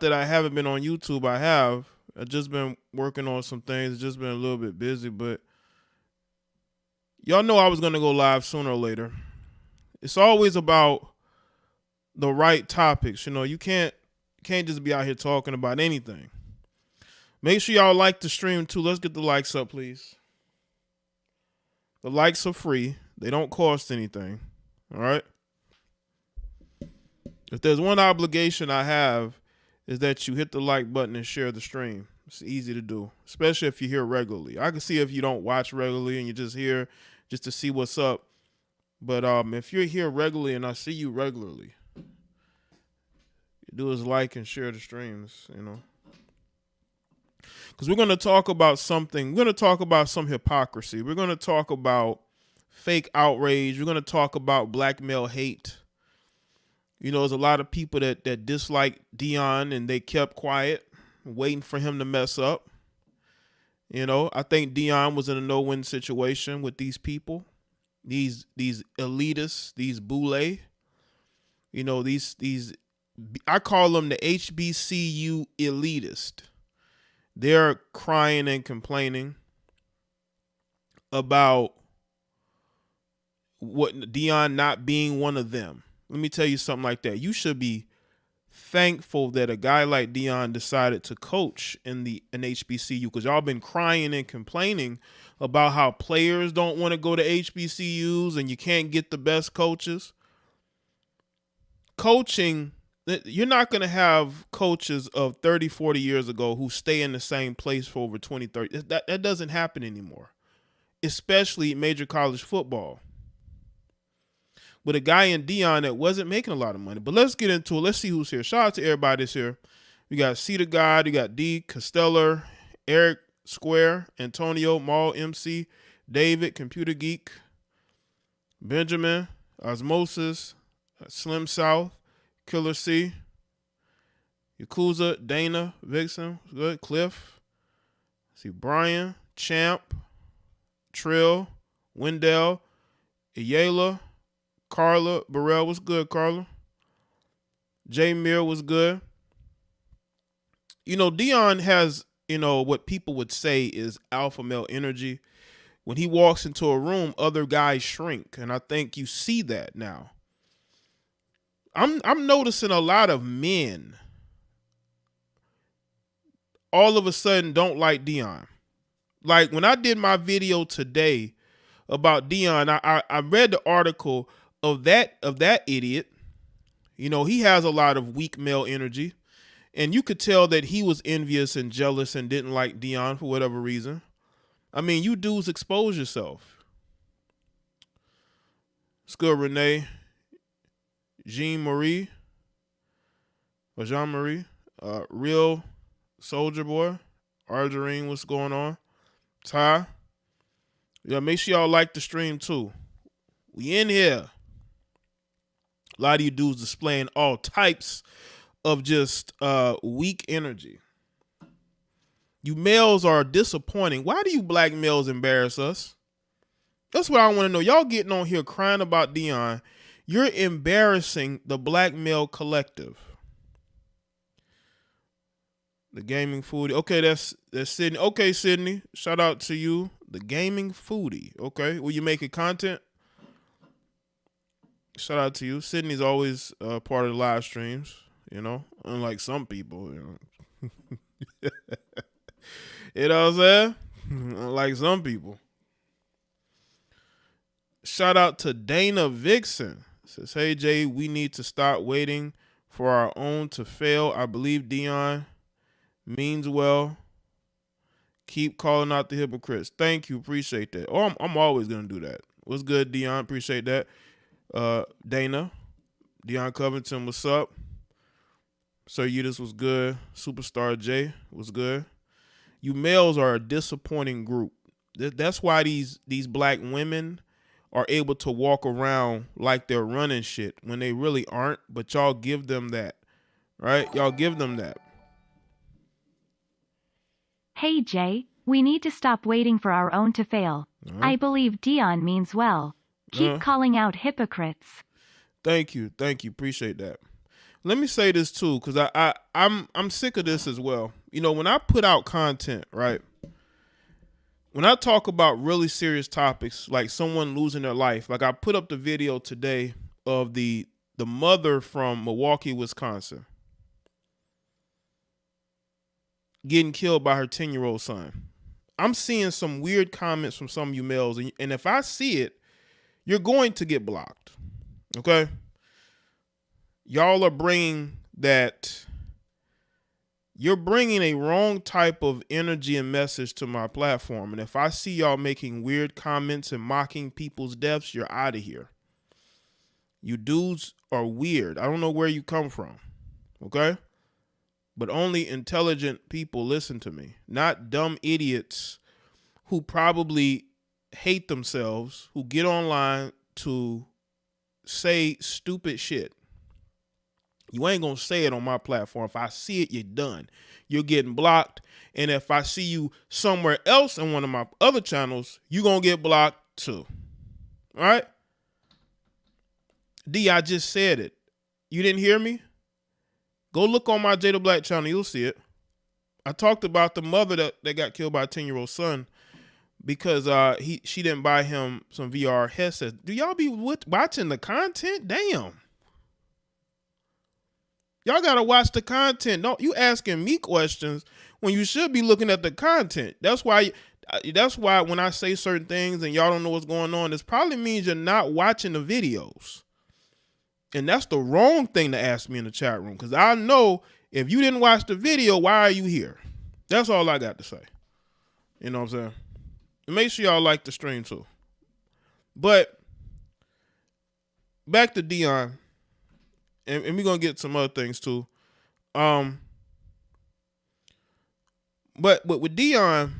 that I haven't been on YouTube. I have. I've just been working on some things. It's just been a little bit busy, but y'all know I was gonna go live sooner or later. It's always about the right topics. You know, you can't just be out here talking about anything. Make sure y'all like the stream too. Let's get the likes up, please. The likes are free. They don't cost anything. All right. If there's one obligation I have, is that you hit the like button and share the stream. It's easy to do, especially if you're here regularly. I can see if you don't watch regularly and you're just here just to see what's up. But if you're here regularly and I see you regularly, you do is like and share the streams, you know. Because we're going to talk about something. We're going to talk about some hypocrisy. We're going to talk about fake outrage. We're going to talk about black male hate. You know, there's a lot of people that dislike Deion and they kept quiet, waiting for him to mess up. You know, I think Deion was in a no-win situation with these people, these elitists, these boule. You know, these I call them the HBCU elitist. They're crying and complaining about what Deion not being one of them. Let me tell you something like that. You should be thankful that a guy like Deion decided to coach in an HBCU, because y'all been crying and complaining about how players don't want to go to HBCUs and you can't get the best coaches. Coaching, you're not going to have coaches of 30, 40 years ago who stay in the same place for over 20, 30. That doesn't happen anymore, especially major college football. With a guy in Deion that wasn't making a lot of money. But let's get into it. Let's see who's here. Shout out to everybody that's here. We got Cedar God, you got D, Costellar, Eric Square, Antonio, Maul MC, David, Computer Geek, Benjamin, Osmosis, Slim South, Killer C, Yakuza, Dana, Vixen, good, Cliff, see Brian, Champ, Trill, Wendell, Ayala, Carla, Burrell was good, Carla. J Mir was good. You know, Deion has, you know, what people would say is alpha male energy. When he walks into a room, other guys shrink. And I think you see that now. I'm noticing a lot of men all of a sudden don't like Deion. Like when I did my video today about Deion, I read the article of that idiot. You know, he has a lot of weak male energy, and you could tell that he was envious and jealous and didn't like Deion for whatever reason. I mean, you dudes expose yourself. It's good, Renee. Jean-Marie, Real Soldier Boy, Argerine, what's going on? Ty. Yeah, make sure y'all like the stream too. We in here. A lot of you dudes displaying all types of just weak energy. You males are disappointing. Why do you black males embarrass us? That's what I want to know. Y'all getting on here crying about Deion. You're embarrassing the black male collective. The gaming foodie. Okay, that's Sydney. Okay, Sydney. Shout out to you. The gaming foodie. Okay. Will you making content? Shout out to you. Sydney's always part of the live streams, you know, unlike some people, you know. You know what I'm saying? Unlike some people. Shout out to Dana Vixen. Says, hey, Jay, we need to stop waiting for our own to fail. I believe Deion means well. Keep calling out the hypocrites. Thank you. Appreciate that. Oh, I'm always going to do that. What's good, Deion? Appreciate that. Dana. Deion Covington, what's up? Sir Udis was good. Superstar J was good. You males are a disappointing group. That's why these black women are able to walk around like they're running shit when they really aren't, but y'all give them that, right? Y'all give them that. Hey, Jay, we need to stop waiting for our own to fail. I believe Deion means well. Keep calling out hypocrites. Thank you. Appreciate that. let me say this too, because I'm sick of this as well. You know, when I put out content, right? When I talk about really serious topics like someone losing their life, like I put up the video today of the mother from Milwaukee, Wisconsin, getting killed by her 10-year-old son. I'm seeing some weird comments from some of you males, and if I see it, you're going to get blocked. Okay? Y'all are bringing that. You're bringing a wrong type of energy and message to my platform. And if I see y'all making weird comments and mocking people's deaths, you're out of here. You dudes are weird. I don't know where you come from. Okay? But only intelligent people listen to me, not dumb idiots who probably hate themselves, who get online to say stupid shit. You ain't going to say it on my platform. If I see it, you're done. You're getting blocked. And if I see you somewhere else in one of my other channels, you're going to get blocked too. All right? D, I just said it. You didn't hear me? Go look on my Jaye the Black channel. You'll see it. I talked about the mother that got killed by a 10-year-old son because she didn't buy him some VR headsets. Do y'all be watching the content? Damn. Y'all gotta watch the content. Don't you asking me questions when you should be looking at the content. That's why when I say certain things and y'all don't know what's going on, this probably means you're not watching the videos. And that's the wrong thing to ask me in the chat room, because I know if you didn't watch the video, why are you here? That's all I got to say. You know what I'm saying? And make sure y'all like the stream too. But back to Deion. And we're going to get some other things too. But with Deion,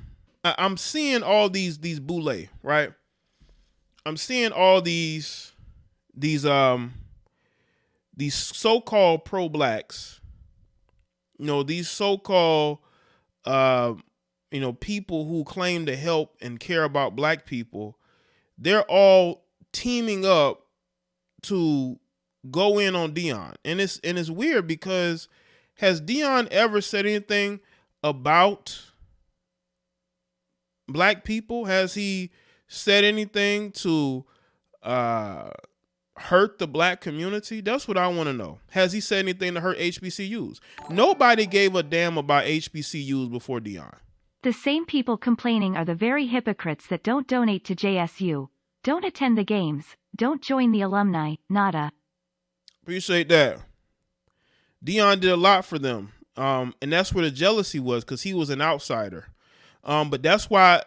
I'm seeing all these boule, right? I'm seeing all these so-called pro-blacks, you know, these so-called, people who claim to help and care about black people. They're all teaming up to go in on Deion. And it's weird because has Deion ever said anything about black people? Has he said anything to hurt the black community? That's what I want to know. Has he said anything to hurt HBCUs? Nobody gave a damn about HBCUs before Deion. The same people complaining are the very hypocrites that don't donate to JSU, don't attend the games, don't join the alumni, nada. Appreciate that. Deion did a lot for them. And that's where the jealousy was, because he was an outsider. But that's why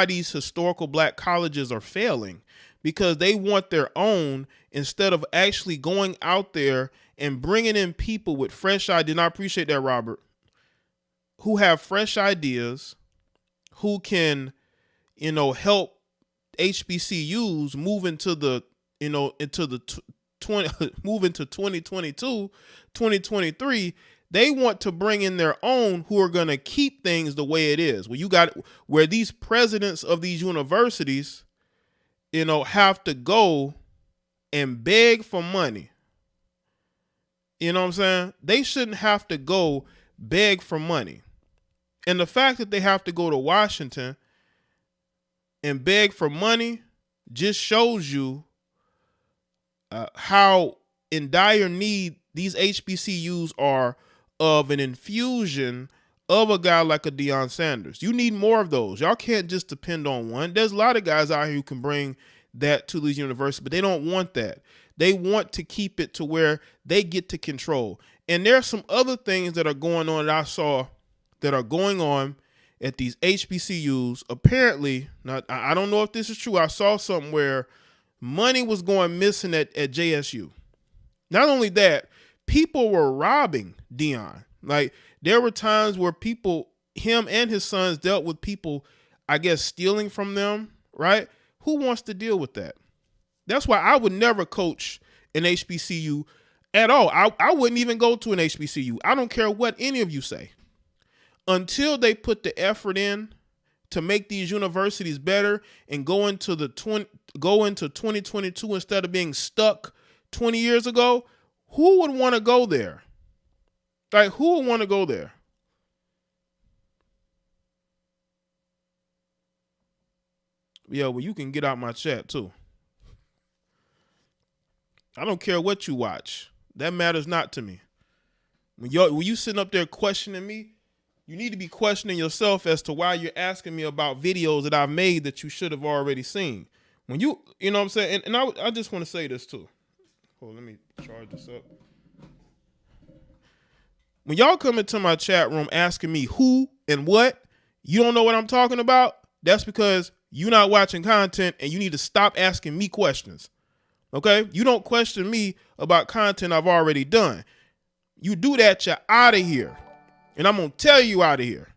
these historical black colleges are failing, because they want their own instead of actually going out there and bringing in people with fresh ideas. And I appreciate that, Robert, who have fresh ideas, who can, help HBCUs move into the, move into 2022, 2023. They want to bring in their own who are going to keep things the way it is. Where these presidents of these universities, have to go and beg for money. You know what I'm saying? They shouldn't have to go beg for money. And the fact that they have to go to Washington and beg for money just shows you how in dire need these HBCUs are of an infusion of a guy like a Deion Sanders. You need more of those. Y'all can't just depend on one. There's a lot of guys out here who can bring that to these universities, but they don't want that. They want to keep it to where they get to control. And there are some other things that are going on that I saw that are going on at these HBCUs. Apparently, I don't know if this is true. I saw something where money was going missing at JSU. Not only that, people were robbing Deion. Like, there were times where him and his sons dealt with people, I guess, stealing from them, right? Who wants to deal with that? That's why I would never coach an HBCU at all. I wouldn't even go to an HBCU. I don't care what any of you say. Until they put the effort in to make these universities better and go into 2022 instead of being stuck 20 years ago, Who would want to go there? Like, who would want to go there? Yeah, well, you can get out my chat too. I don't care what you watch. That matters not to me. When you sitting up there questioning me, you need to be questioning yourself as to why you're asking me about videos that I've made that you should have already seen. When you know what I'm saying? And I just want to say this too. Hold on, let me charge this up. When y'all come into my chat room asking me who and what, you don't know what I'm talking about, that's because you're not watching content and you need to stop asking me questions. Okay? You don't question me about content I've already done. You do that, you're out of here. And I'm going to tell you out of here.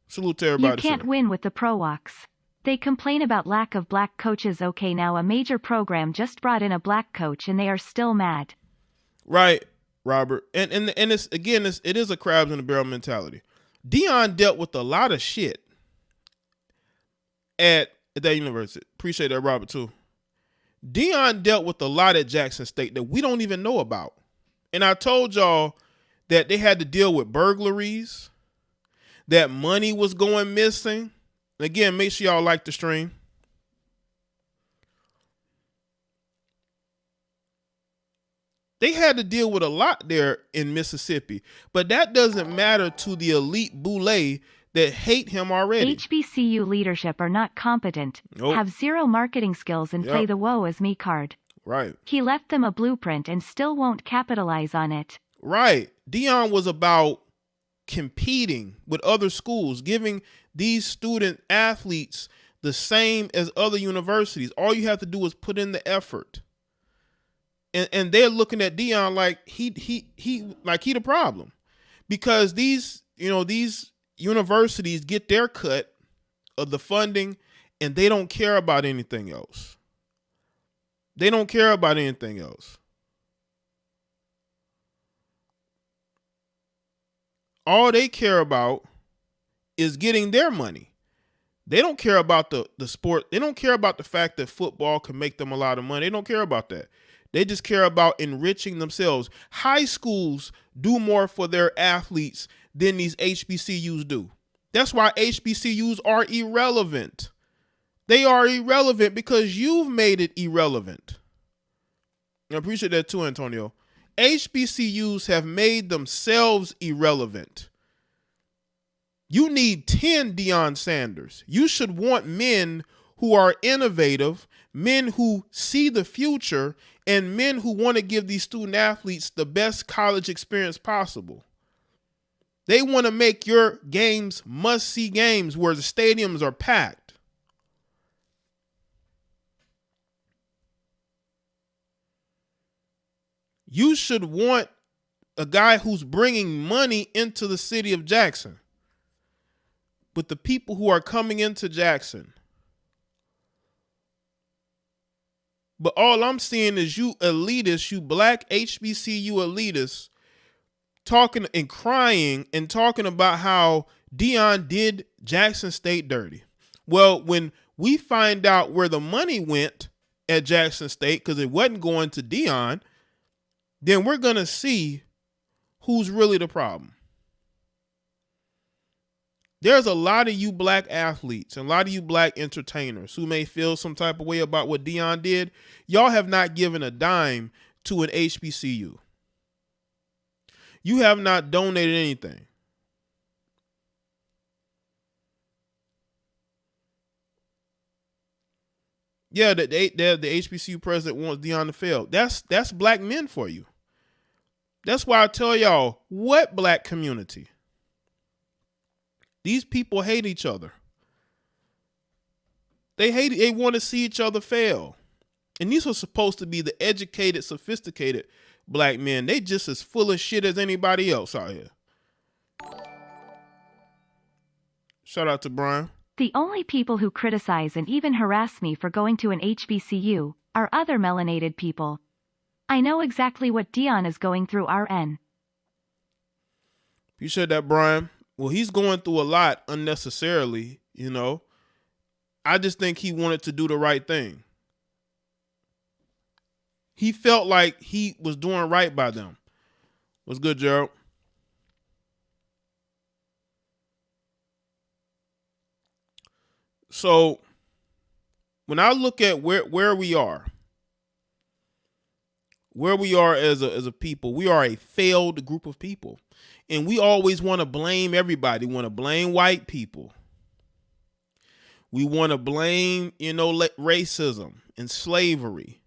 Salute to everybody. You can't win with the pro walks. They complain about lack of black coaches. Okay, now a major program just brought in a black coach and they are still mad. Right, Robert. And it's, again, it is a crabs in the barrel mentality. Deion dealt with a lot of shit at that university. Appreciate that, Robert, too. Deion dealt with a lot at Jackson State that we don't even know about. And I told y'all that they had to deal with burglaries, that money was going missing. Again, make sure y'all like the stream. They had to deal with a lot there in Mississippi, but that doesn't matter to the elite boule that hate him already. HBCU leadership are not competent, have zero marketing skills, and play the woe is me card. Right. He left them a blueprint and still won't capitalize on it. Right. Deion was about competing with other schools, giving these student athletes the same as other universities. All you have to do is put in the effort. And they're looking at Deion like he the problem, because these universities get their cut of the funding and they don't care about anything else. They don't care about anything else. All they care about is getting their money. They don't care about the sport. They don't care about the fact that football can make them a lot of money. They don't care about that. They just care about enriching themselves. High schools do more for their athletes than these HBCUs do. That's why HBCUs are irrelevant. They are irrelevant because you've made it irrelevant. I appreciate that too, Antonio. HBCUs have made themselves irrelevant. You need 10 Deion Sanders. You should want men who are innovative, men who see the future, and men who want to give these student athletes the best college experience possible. They want to make your games must-see games where the stadiums are packed. You should want a guy who's bringing money into the city of Jackson. But the people who are coming into Jackson, but all I'm seeing is you elitists, you black HBCU elitists, talking and crying and talking about how Deion did Jackson State dirty. Well, when we find out where the money went at Jackson State, because it wasn't going to Deion, then we're going to see who's really the problem. There's a lot of you black athletes and a lot of you black entertainers who may feel some type of way about what Deion did. Y'all have not given a dime to an HBCU. You have not donated anything. Yeah, the HBCU president wants Deion to fail. That's black men for you. That's why I tell y'all, what black community? These people hate each other. They want to see each other fail. And these are supposed to be the educated, sophisticated black men. They just as full of shit as anybody else out here. Shout out to Brian. The only people who criticize and even harass me for going to an HBCU are other melanated people. I know exactly what Deion is going through, RN. You said that, Brian. Well, he's going through a lot unnecessarily, you know. I just think he wanted to do the right thing. He felt like he was doing right by them. What's good, Gerald? So when I look at where we are as a people, we are a failed group of people. And we always want to blame everybody. We want to blame white people. We want to blame, racism and slavery.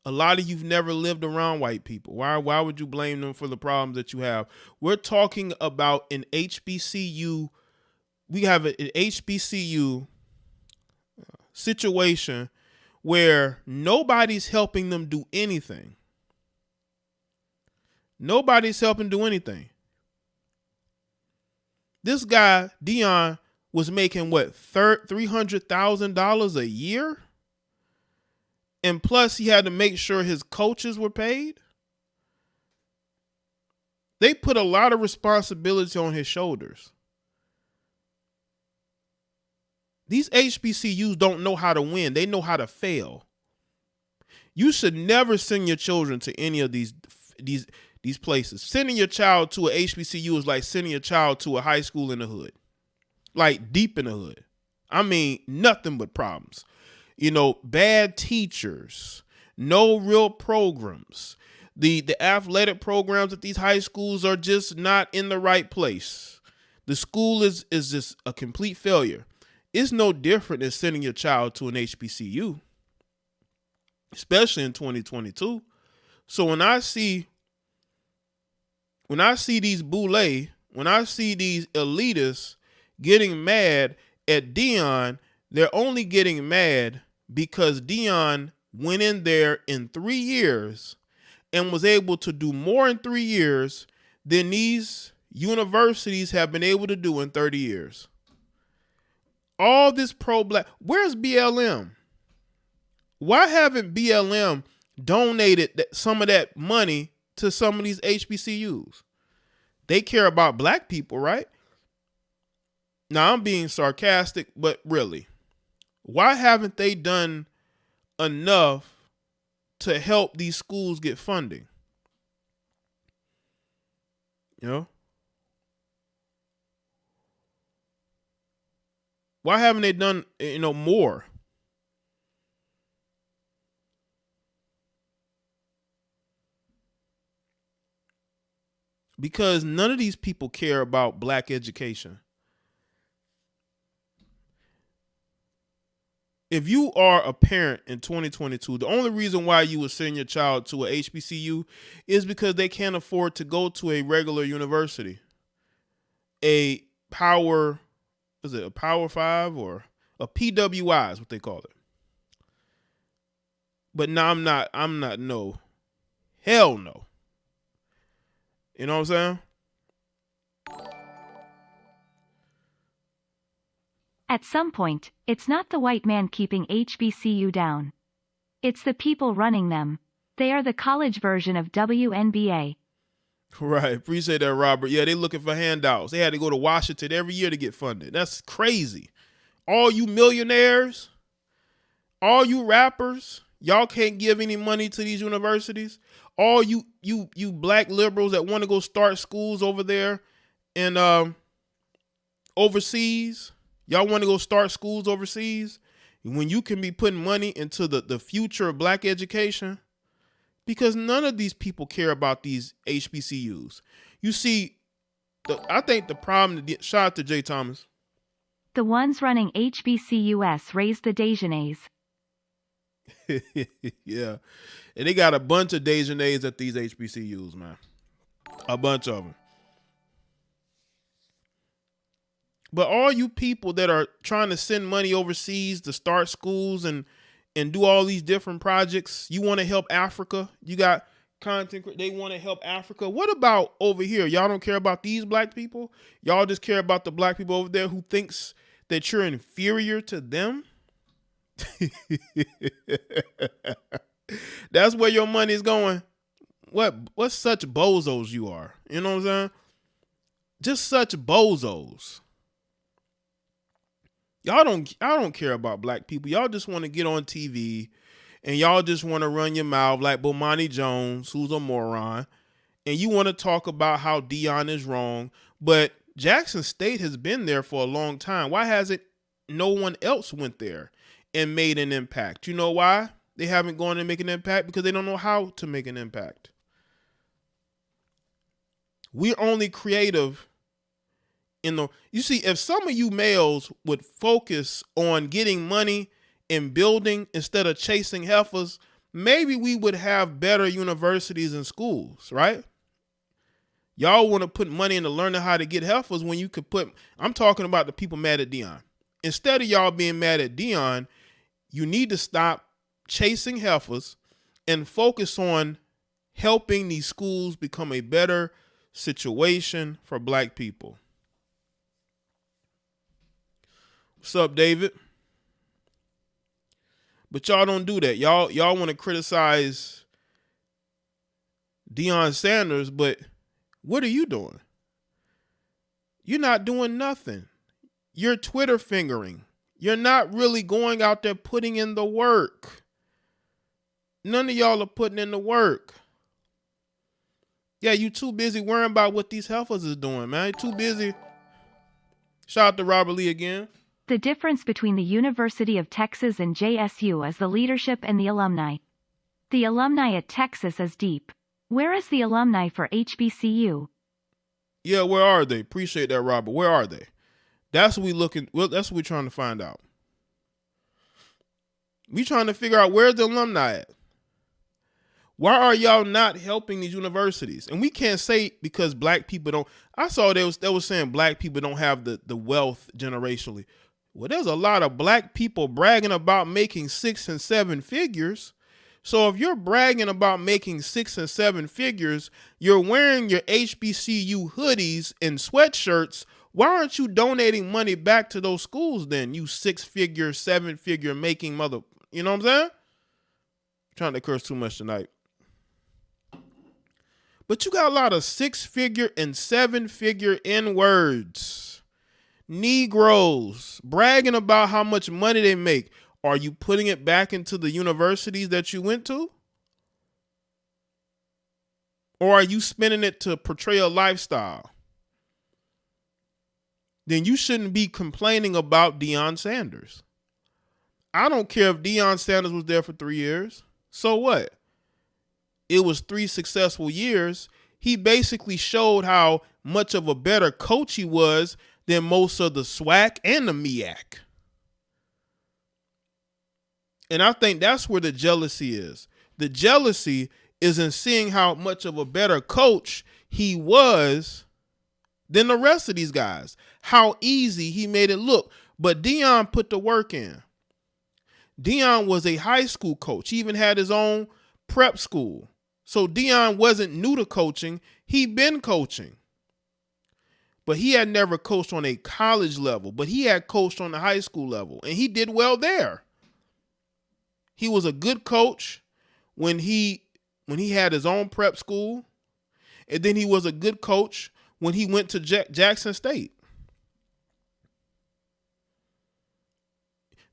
A lot of you've never lived around white people. Why would you blame them for the problems that you have? We're talking about an HBCU. We have an HBCU situation where nobody's helping them do anything. Nobody's helping do anything. This guy, Deion, was making what, $300,000 a year? And plus he had to make sure his coaches were paid. They put a lot of responsibility on his shoulders. These HBCUs don't know how to win. They know how to fail. You should never send your children to any of these places. Sending your child to a HBCU is like sending your child to a high school in the hood. Like deep in the hood. I mean, nothing but problems. Bad teachers, no real programs. The athletic programs at these high schools are just not in the right place. The school is just a complete failure. It's no different than sending your child to an HBCU, especially in 2022. So when I see these boule, when I see these elitists getting mad at Deion, they're only getting mad because Deion went in there in 3 years and was able to do more in 3 years than these universities have been able to do in 30 years. All this pro-black. Where's BLM? Why haven't BLM donated some of that money to some of these HBCUs? They care about black people, right? Now, I'm being sarcastic, but really, why haven't they done enough to help these schools get funding? Why haven't they done, more? Because none of these people care about black education. If you are a parent in 2022, the only reason why you would send your child to a HBCU is because they can't afford to go to a regular university. A Power 5 or a PWI is what they call it. But no, I'm not, no. Hell no. You know what I'm saying? At some point, it's not the white man keeping HBCU down. It's the people running them. They are the college version of WNBA. Right. Appreciate that, Robert. Yeah, they looking for handouts. They had to go to Washington every year to get funded. That's crazy. All you millionaires, all you rappers, y'all can't give any money to these universities. All you black liberals that want to go start schools over there and overseas, y'all want to go start schools overseas when you can be putting money into the future of black education? Because none of these people care about these HBCUs. You see, I think the problem, shout out to Jay Thomas. The ones running HBCUS raised the Dejanés. Yeah. And they got a bunch of Dejanés at these HBCUs, man. A bunch of them. But all you people that are trying to send money overseas to start schools and do all these different projects, you want to help Africa. You got content, they want to help Africa. What about over here? Y'all don't care about these black people? Y'all just care about the black people over there who thinks that you're inferior to them? That's where your money is going. What such bozos you are. You know what I'm saying? Just such bozos. I don't care about black people. Y'all just want to get on TV and y'all just want to run your mouth like Bomani Jones, who's a moron, and you want to talk about how Deion is wrong, but Jackson State has been there for a long time. Why hasn't no one else went there and made an impact? You know why they haven't gone and make an impact? Because they don't know how to make an impact. We're only creative you see, if some of you males would focus on getting money and building instead of chasing heifers, maybe we would have better universities and schools, right? Y'all want to put money into learning how to get heifers when you could I'm talking about the people mad at Deion. Instead of y'all being mad at Deion, you need to stop chasing heifers and focus on helping these schools become a better situation for black people. What's up, David? But y'all don't do that. Y'all want to criticize Deion Sanders, but what are you doing? You're not doing nothing. You're Twitter fingering. You're not really going out there putting in the work. None of y'all are putting in the work. Yeah, you too busy worrying about what these heifers is doing, man. You too busy. Shout out to Robert Lee again. The difference between the University of Texas and JSU is the leadership and the alumni. The alumni at Texas is deep. Where is the alumni for HBCU? Yeah, where are they? Appreciate that, Robert. Where are they? That's what that's what we're trying to find out. We trying to figure out where's the alumni at. Why are y'all not helping these universities? And we can't say because black people don't. I saw they was saying black people don't have the wealth generationally. Well, there's a lot of black people bragging about making 6 and 7 figures. So if you're bragging about making 6 and 7 figures, you're wearing your HBCU hoodies and sweatshirts. Why aren't you donating money back to those schools then? You 6-figure, 7-figure making mother. You know what I'm saying? I'm trying to curse too much tonight. But you got a lot of 6-figure and 7-figure N-words. Negroes bragging about how much money they make. Are you putting it back into the universities that you went to? Or are you spending it to portray a lifestyle? Then you shouldn't be complaining about Deion Sanders. I don't care if Deion Sanders was there for 3 years. So what? It was 3 successful years. He basically showed how much of a better coach he was than most of the SWAC and the MEAC. And I think that's where the jealousy is. The jealousy is in seeing how much of a better coach he was than the rest of these guys. How easy he made it look. But Deion put the work in. Deion was a high school coach. He even had his own prep school. So Deion wasn't new to coaching. He'd been coaching. But he had never coached on a college level. But he had coached on the high school level. And he did well there. He was a good coach when he had his own prep school. And then he was a good coach when he went to Jackson State.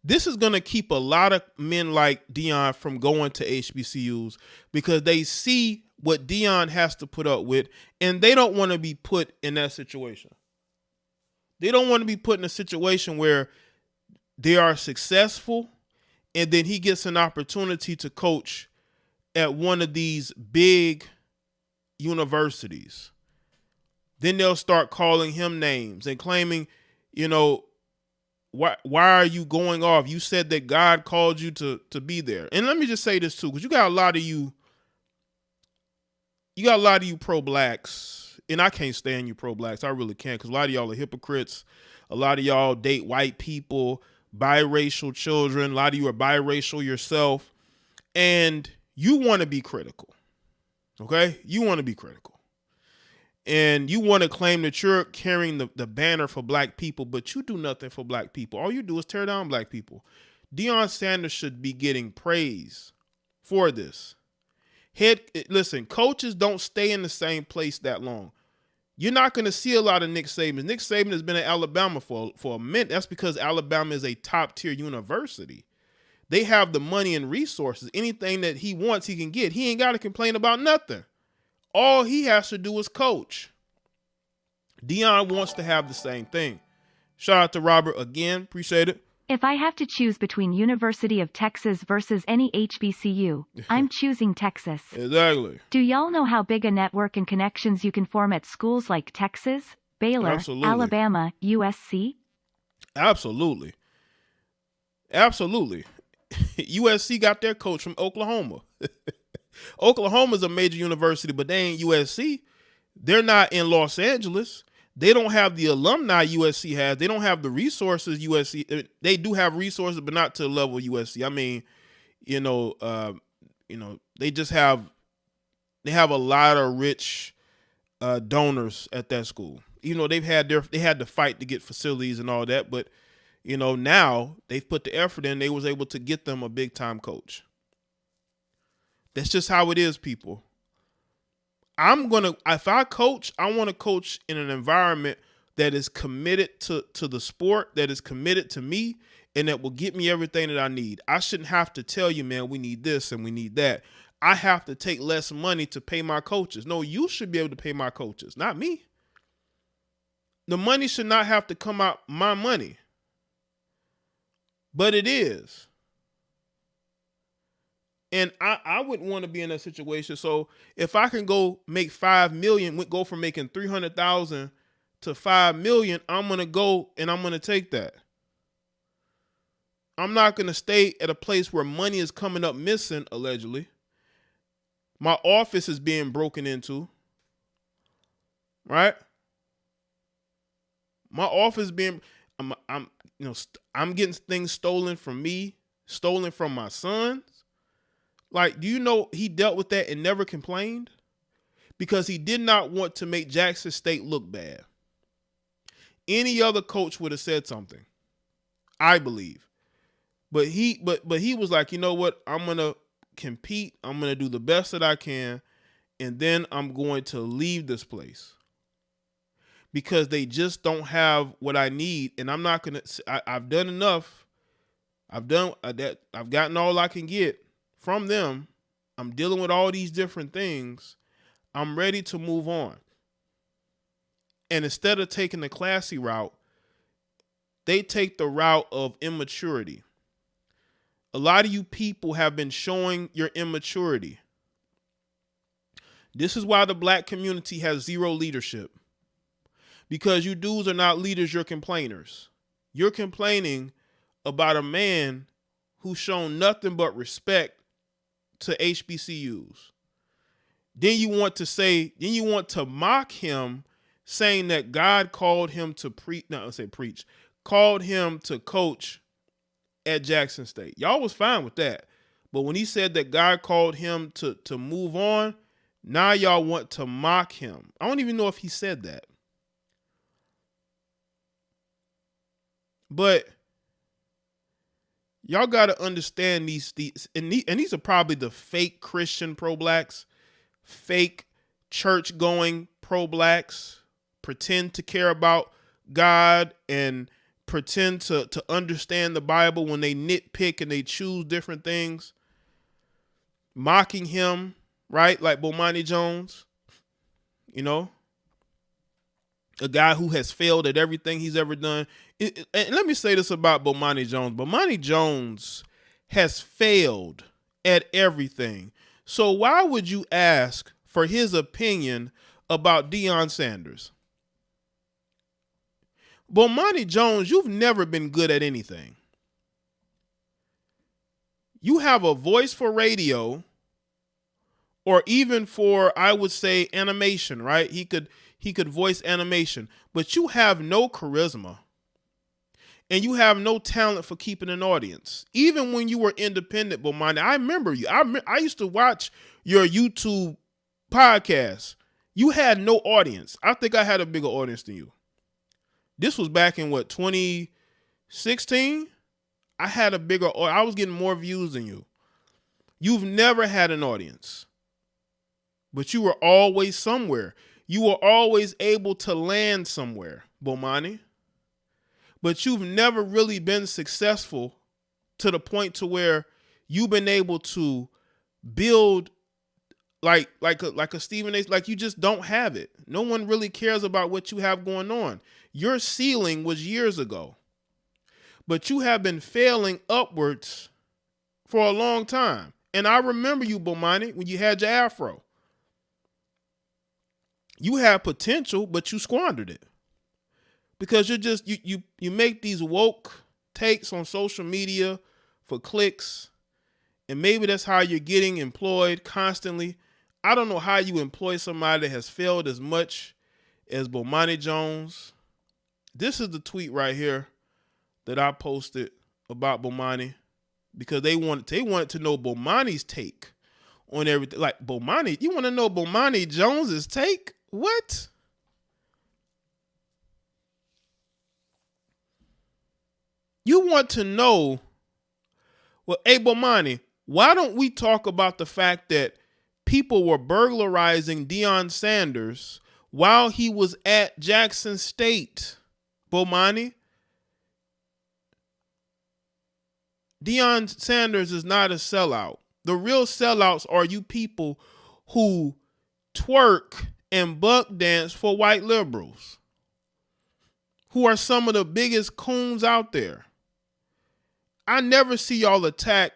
This is going to keep a lot of men like Deion from going to HBCUs because they see what Deion has to put up with, and they don't want to be put in that situation. They don't want to be put in a situation where they are successful, and then he gets an opportunity to coach at one of these big universities. Then they'll start calling him names and claiming, why are you going off? You said that God called you to be there. And let me just say this too, because you got a lot of you pro-blacks, and I can't stand you pro-blacks. I really can't, because a lot of y'all are hypocrites. A lot of y'all date white people, biracial children. A lot of you are biracial yourself, and you want to be critical, okay? You want to be critical. And you want to claim that you're carrying the banner for black people, but you do nothing for black people. All you do is tear down black people. Deion Sanders should be getting praise for this. Listen, coaches don't stay in the same place that long. You're not going to see a lot of Nick Saban. Nick Saban has been at Alabama for a minute. That's because Alabama is a top-tier university. They have the money and resources. Anything that he wants, he can get. He ain't got to complain about nothing. All he has to do is coach. Deion wants to have the same thing. Shout out to Robert again. Appreciate it. If I have to choose between University of Texas versus any HBCU, I'm choosing Texas. Exactly. Do y'all know how big a network and connections you can form at schools like Texas, Baylor, Absolutely. Alabama, USC? Absolutely. Absolutely. USC got their coach from Oklahoma. Oklahoma's a major university, but they ain't USC. They're not in Los Angeles. They don't have the alumni USC has. They don't have the resources USC. They do have resources, but not to the level of USC. I mean, they just have a lot of rich donors at that school. They had to fight to get facilities and all that, but now they've put the effort in. They was able to get them a big time coach. That's just how it is, people. If I coach, I want to coach in an environment that is committed to the sport, that is committed to me, and that will get me everything that I need. I shouldn't have to tell you, man, we need this and we need that. I have to take less money to pay my coaches. No, you should be able to pay my coaches, not me. The money should not have to come out my money. But it is. And I wouldn't want to be in that situation. So if I can go make $5 million, go from making $300,000 to $5 million, I'm going to go and I'm going to take that. I'm not going to stay at a place where money is coming up missing, allegedly. My office is being broken into. Right? My office being, I'm getting things stolen from me, stolen from my sons. Like, do you know he dealt with that and never complained? Because he did not want to make Jackson State look bad. Any other coach would have said something, I believe. But he was like, you know what? I'm going to compete. I'm going to do the best that I can. And then I'm going to leave this place. Because they just don't have what I need. And I'm not going to, I've done enough. I've gotten all I can get from them. I'm dealing with all these different things. I'm ready to move on. And instead of taking the classy route, they take the route of immaturity. A lot of you people have been showing your immaturity. This is why the black community has zero leadership. Because you dudes are not leaders, you're complainers. You're complaining about a man who's shown nothing but respect to HBCUs. Then you want to mock him, saying that God called him to preach, called him to coach at Jackson State. Y'all was fine with that. But when he said that God called him to move on, now y'all want to mock him. I don't even know if he said that. But y'all got to understand these are probably the fake Christian pro-blacks, fake church-going pro-blacks, pretend to care about God and pretend to understand the Bible when they nitpick and they choose different things, mocking him, right? Like Bomani Jones, a guy who has failed at everything he's ever done. And let me say this about Bomani Jones. Bomani Jones has failed at everything. So why would you ask for his opinion about Deion Sanders? Bomani Jones, you've never been good at anything. You have a voice for radio or even for, I would say, animation, right? He could voice animation, but you have no charisma. And you have no talent for keeping an audience. Even when you were independent, Bomani, I remember you. I used to watch your YouTube podcast. You had no audience. I think I had a bigger audience than you. This was back in 2016? I was getting more views than you. You've never had an audience. But you were always somewhere. You were always able to land somewhere, Bomani. But you've never really been successful to the point to where you've been able to build like a Stephen A. Like, you just don't have it. No one really cares about what you have going on. Your ceiling was years ago, but you have been failing upwards for a long time. And I remember you, Bomani, when you had your afro. You had potential, but you squandered it because you make these woke takes on social media for clicks, and maybe that's how you're getting employed constantly. I don't know how you employ somebody that has failed as much as Bomani Jones. This is the tweet right here that I posted about Bomani because they wanted to know Bomani's take on everything. Like, Bomani, you want to know Bomani Jones's take? What? You want to know? Well, hey, Bomani, why don't we talk about the fact that people were burglarizing Deion Sanders while he was at Jackson State? Bomani, Deion Sanders is not a sellout. The real sellouts are you people who twerk and buck dance for white liberals, who are some of the biggest coons out there. I never see y'all attack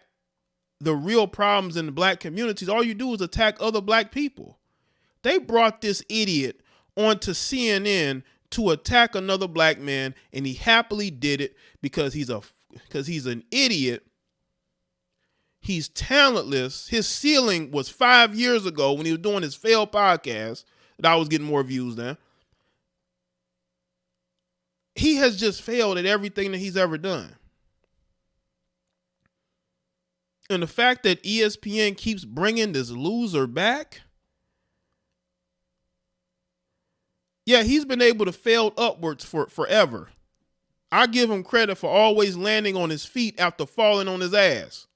the real problems in the black communities. All you do is attack other black people. They brought this idiot onto CNN to attack another black man, and he happily did it because he's an idiot. He's talentless. His ceiling was 5 years ago when he was doing his failed podcast that I was getting more views than. He has just failed at everything that he's ever done. And the fact that ESPN keeps bringing this loser back, yeah, he's been able to fail upwards for forever. I give him credit for always landing on his feet after falling on his ass.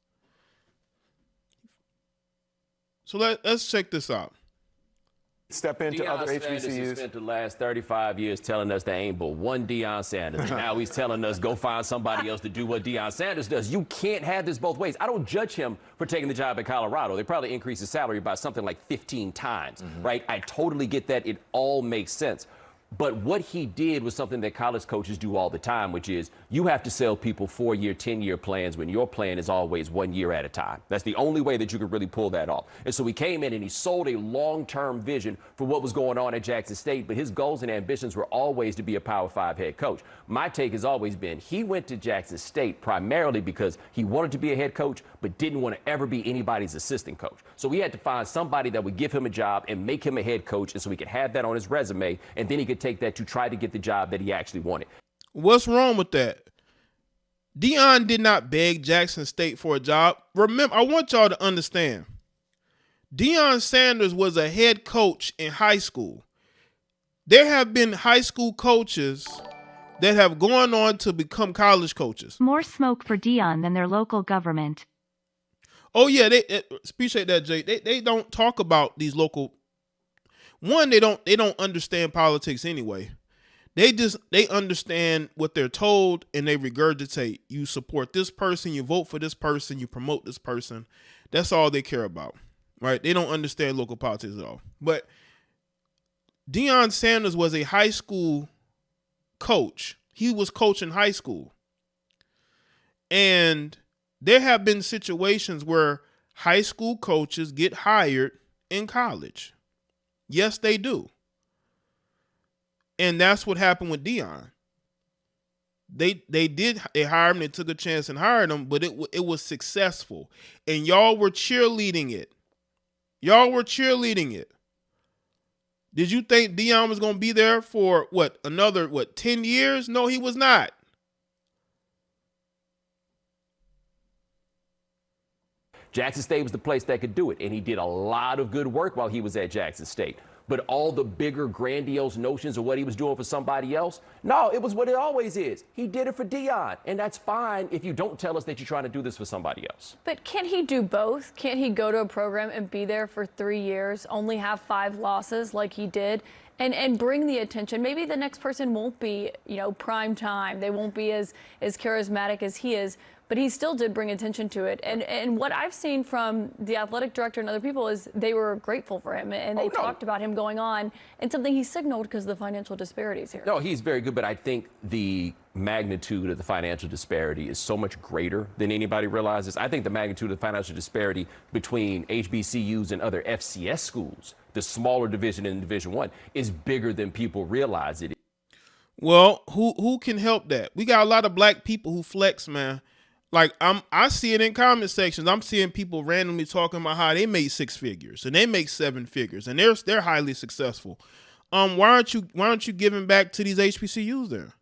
So let's check this out. Step into Deion other Sanders has HBCUs. spent the last 35 years telling us there ain't but one Deion Sanders. And now he's telling us go find somebody else to do what Deion Sanders does. You can't have this both ways. I don't judge him for taking the job at Colorado. They probably increased his salary by something like 15 times, right? I totally get that. It all makes sense. But what he did was something that college coaches do all the time, which is you have to sell people 4-year, 10-year plans when your plan is always 1 year at a time. That's the only way that you could really pull that off. And so he came in and he sold a long-term vision for what was going on at Jackson State, but his goals and ambitions were always to be a Power 5 head coach. My take has always been he went to Jackson State primarily because he wanted to be a head coach, but didn't want to ever be anybody's assistant coach. So we had to find somebody that would give him a job and make him a head coach, and so he could have that on his resume, and then he could take that to try to get the job that he actually wanted. What's wrong with that? Deion did not beg Jackson State for a job. Remember, I want y'all to understand. Deion Sanders was a head coach in high school. There have been high school coaches that have gone on to become college coaches. More smoke for Deion than their local government. Oh yeah, they appreciate that, Jaye. They don't talk about these local. One, they don't understand politics anyway. They understand what they're told and they regurgitate. You support this person, you vote for this person, you promote this person. That's all they care about, right? They don't understand local politics at all. But Deion Sanders was a high school coach. He was coaching high school. And there have been situations where high school coaches get hired in college. Yes, they do. And that's what happened with Deion. They hired him, they took a chance and hired him, but it was successful. And y'all were cheerleading it. Did you think Deion was going to be there for another 10 years? No, he was not. Jackson State was the place that could do it, and he did a lot of good work while he was at Jackson State. But all the bigger, grandiose notions of what he was doing for somebody else, no, it was what it always is. He did it for Deion, and that's fine if you don't tell us that you're trying to do this for somebody else. But can he do both? Can't he go to a program and be there for 3 years, only have 5 losses like he did, and bring the attention. Maybe the next person won't be, prime time. They won't be as charismatic as he is, but he still did bring attention to it. And what I've seen from the athletic director and other people is they were grateful for him, and they talked about him going on, and something he signaled because of the financial disparities here. No, he's very good, but I think the magnitude of the financial disparity is so much greater than anybody realizes. I think the magnitude of the financial disparity between HBCUs and other FCS schools, the smaller division in Division I, is bigger than people realize it. Well, who can help that? We got a lot of black people who flex, man. Like I see it in comment sections. I'm seeing people randomly talking about how they made 6 figures and they make 7 figures and they're highly successful. Why aren't you giving back to these HBCUs then?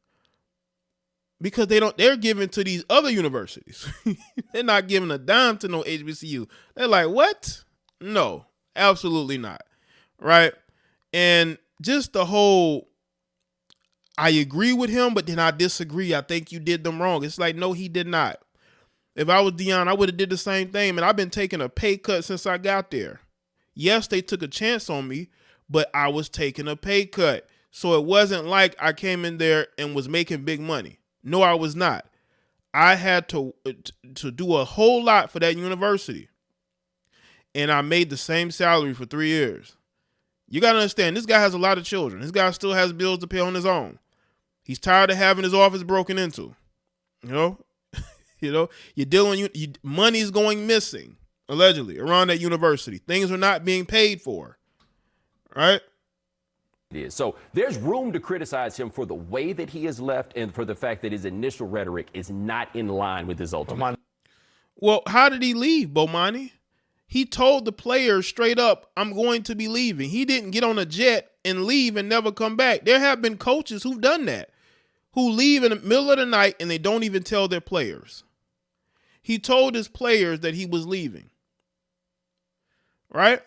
Because they're giving to these other universities. They're not giving a dime to no HBCU. They're like, what? No, absolutely not. Right? And just the whole, I agree with him, but then I disagree. I think you did them wrong. It's like, no, he did not. If I was Deion, I would have did the same thing. And I've been taking a pay cut since I got there. Yes, they took a chance on me, but I was taking a pay cut. So it wasn't like I came in there and was making big money. No, I was not. I had to do a whole lot for that university. And I made the same salary for 3 years. You got to understand, this guy has a lot of children. This guy still has bills to pay on his own. He's tired of having his office broken into. You're dealing, money's going missing, allegedly, around that university. Things are not being paid for, right? It is. So there's room to criticize him for the way that he has left and for the fact that his initial rhetoric is not in line with his ultimate. Well, how did he leave, Bomani? He told the players straight up, I'm going to be leaving. He didn't get on a jet and leave and never come back. There have been coaches who've done that, who leave in the middle of the night and they don't even tell their players. He told his players that he was leaving, right?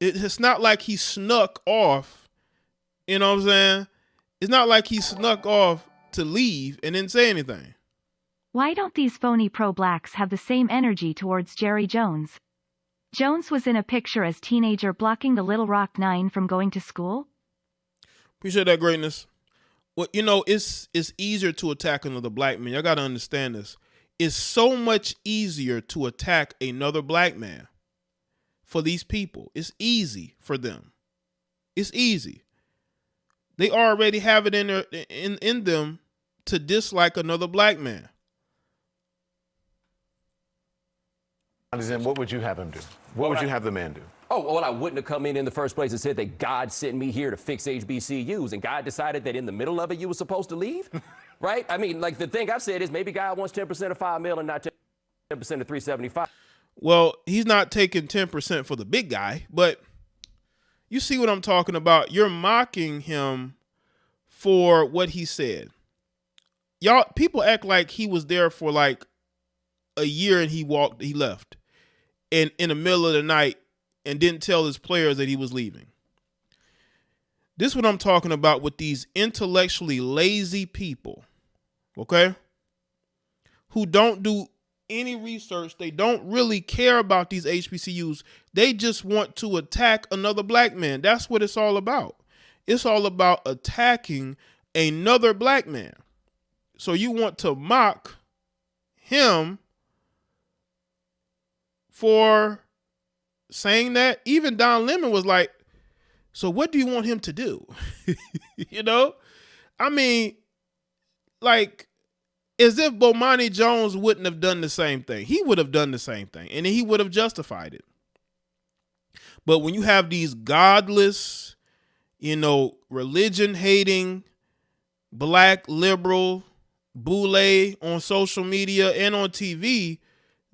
It's not like he snuck off, you know what I'm saying? It's not like he snuck off to leave and didn't say anything. Why don't these phony pro-blacks have the same energy towards Jerry Jones? Jones was in a picture as teenager blocking the Little Rock Nine from going to school? Appreciate that, greatness. Well, it's easier to attack another black man. Y'all got to understand this. It's so much easier to attack another black man for these people. It's easy for them. It's easy. They already have it in them to dislike another black man. What would you have him do? What would you have the man do? Oh, well, I wouldn't have come in the first place and said that God sent me here to fix HBCUs, and God decided that in the middle of it you were supposed to leave, right? I mean, like, the thing I've said is maybe God wants 10% of $5 million and not 10% of $375. Well, he's not taking 10% for the big guy, but you see what I'm talking about. You're mocking him for what he said. Y'all, people act like he was there for like a year and he left. And in the middle of the night and didn't tell his players that he was leaving. This is what I'm talking about with these intellectually lazy people, okay, who don't do any research. They don't really care about these HBCUs. They just want to attack another black man. That's what it's all about. It's all about attacking another black man. So you want to mock him for saying that. Even Don Lemon was like, so what do you want him to do? I mean, like, as if Bomani Jones wouldn't have done the same thing. He would have done the same thing, and he would have justified it. But when you have these godless, religion-hating, black liberal boule on social media and on TV,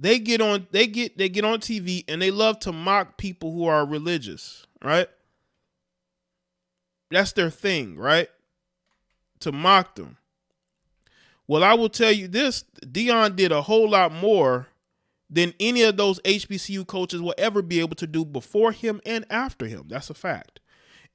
they get on TV and they love to mock people who are religious, right? That's their thing, right? To mock them. Well, I will tell you this, Deion did a whole lot more than any of those HBCU coaches will ever be able to do before him and after him. That's a fact.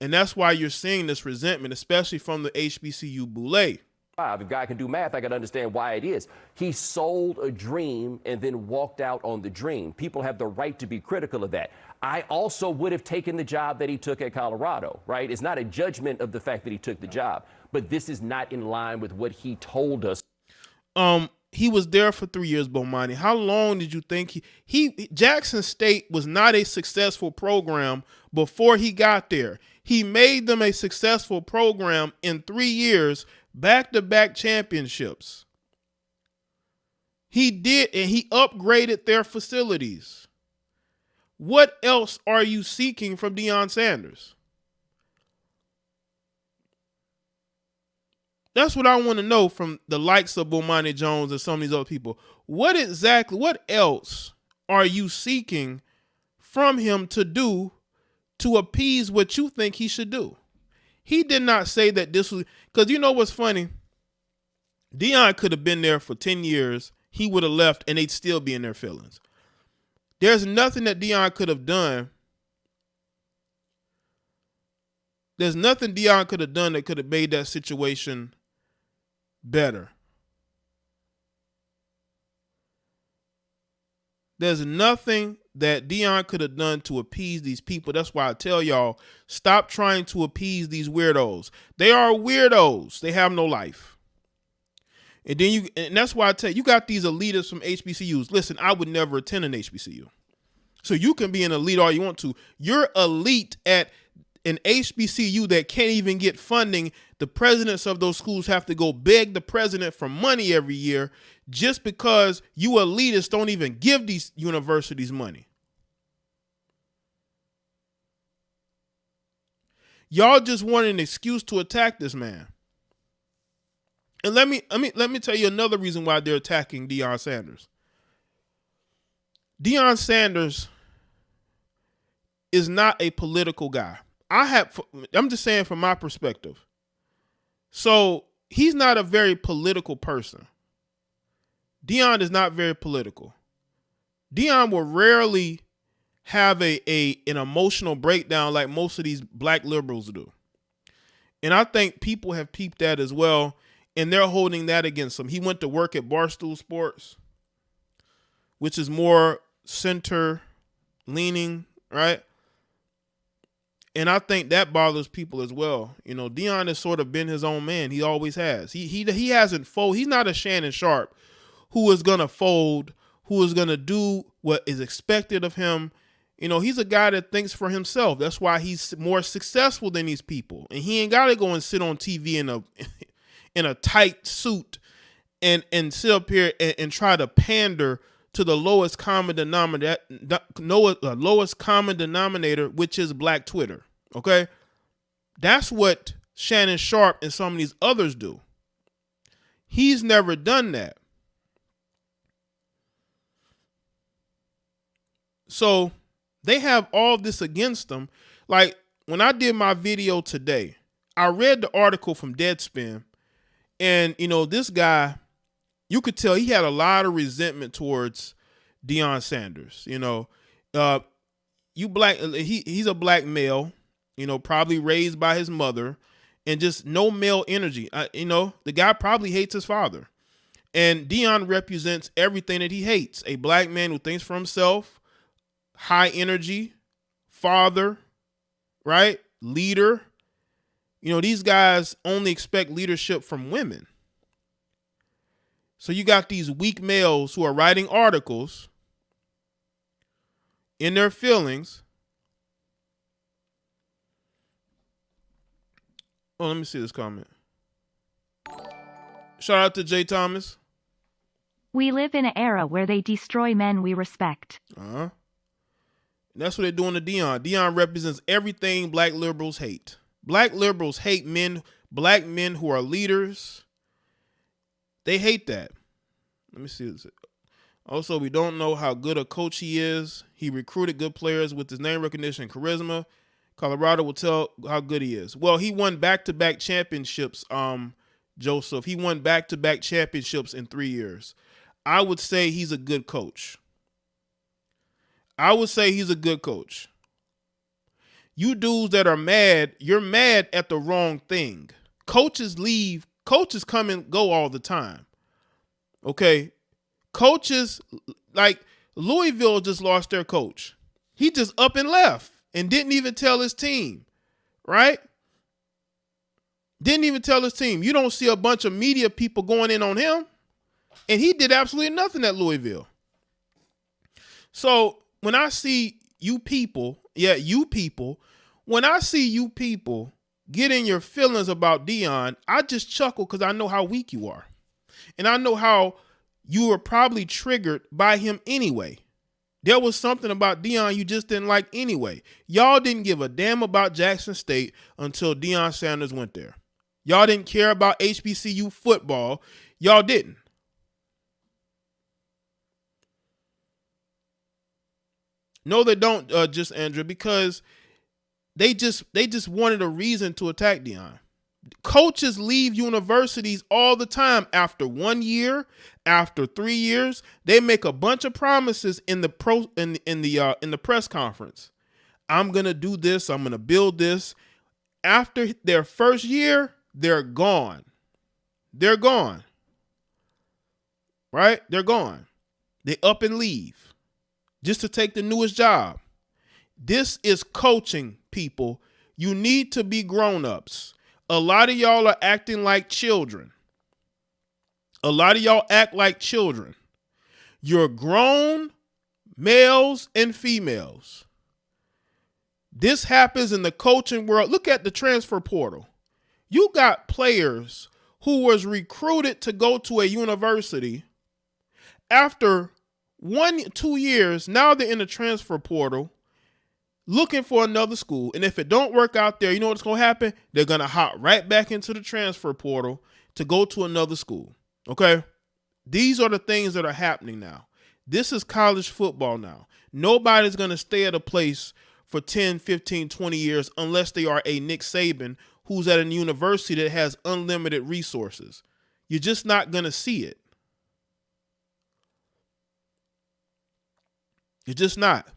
And that's why you're seeing this resentment, especially from the HBCU boule. If a guy can do math, I can understand why it is. He sold a dream and then walked out on the dream. People have the right to be critical of that. I also would have taken the job that he took at Colorado, right? It's not a judgment of the fact that he took the job, but this is not in line with what he told us. He was there for 3 years, Bomani. How long did you think he Jackson State was not a successful program before he got there? He made them a successful program in 3 years, back-to-back championships. He did, and he upgraded their facilities. What else are you seeking from Deion Sanders? That's what I want to know from the likes of Bomani Jones and some of these other people. What else are you seeking from him to do to appease what you think he should do? He did not say that this was, because you know what's funny? Deion could have been there for 10 years. He would have left and they'd still be in their feelings. There's nothing that Deion could have done. There's nothing Deion could have done that could have made that situation better. There's nothing that Deion could have done to appease these people. That's why I tell y'all, stop trying to appease these weirdos. They are weirdos. They have no life. And that's why I tell you, you got these elitists from HBCUs. Listen, I would never attend an HBCU. So you can be an elite all you want to. You're elite at an HBCU that can't even get funding. The presidents of those schools have to go beg the president for money every year just because you elitists don't even give these universities money. Y'all just want an excuse to attack this man. And let me tell you another reason why they're attacking Deion Sanders. Deion Sanders is not a political guy. I'm just saying from my perspective. So he's not a very political person. Deion is not very political. Deion will rarely have an emotional breakdown like most of these black liberals do. And I think people have peeped that as well, and they're holding that against him. He went to work at Barstool Sports, which is more center leaning, right? And I think that bothers people as well. You know, Deion has sort of been his own man. He always has. He hasn't folded. He's not a Shannon Sharp who is going to fold, who is going to do what is expected of him. You know, he's a guy that thinks for himself. That's why he's more successful than these people. And he ain't got to go and sit on TV in a tight suit and sit up here and try to pander to the lowest common denominator, which is Black Twitter. Okay, that's what Shannon Sharp and some of these others do. He's never done that. So they have all this against them. Like when I did my video today, I read the article from Deadspin, and you know, this guy, you could tell he had a lot of resentment towards Deion Sanders. You know, he's a black male, you know, probably raised by his mother, and just no male energy. You know, the guy probably hates his father. And Deion represents everything that he hates. A black man who thinks for himself, high energy, father, right? Leader. You know, these guys only expect leadership from women. So you got these weak males who are writing articles in their feelings. Oh, let me see this comment. Shout out to Jay Thomas. We live in an era where they destroy men we respect. Uh-huh. That's what they're doing to Deion. Deion represents everything black liberals hate. Black liberals hate men, black men who are leaders. They hate that. Let me see this. Also, we don't know how good a coach he is. He recruited good players with his name recognition and charisma. Colorado will tell how good he is. Well, he won back-to-back championships, Joseph. He won back-to-back championships in 3 years. I would say he's a good coach. You dudes that are mad, you're mad at the wrong thing. Coaches leave. Coaches come and go all the time. Okay? Coaches, like Louisville just lost their coach. He just up and left and didn't even tell his team, right? Didn't even tell his team. You don't see a bunch of media people going in on him, and he did absolutely nothing at Louisville. So when I see you people, when I see you people get in your feelings about Deion, I just chuckle because I know how weak you are. And I know how you were probably triggered by him anyway. There was something about Deion you just didn't like anyway. Y'all didn't give a damn about Jackson State until Deion Sanders went there. Y'all didn't care about HBCU football. Y'all didn't. No, they don't, just Andrew, because they just wanted a reason to attack Deion. Coaches leave universities all the time after 1 year, after 3 years. They make a bunch of promises in the press conference. I'm gonna do this. I'm gonna build this. After their first year, they're gone. They're gone. Right? They're gone. They up and leave just to take the newest job. This is coaching, people. You need to be grown-ups. A lot of y'all are acting like children. A lot of y'all act like children. You're grown males and females. This happens in the coaching world. Look at the transfer portal. You got players who was recruited to go to a university. After 1-2 years, now they're in the transfer portal looking for another school. And if it don't work out there, you know what's going to happen? They're going to hop right back into the transfer portal to go to another school. Okay? These are the things that are happening now. This is college football now. Nobody's going to stay at a place for 10, 15, 20 years unless they are a Nick Saban who's at a university that has unlimited resources. You're just not going to see it. You're just not.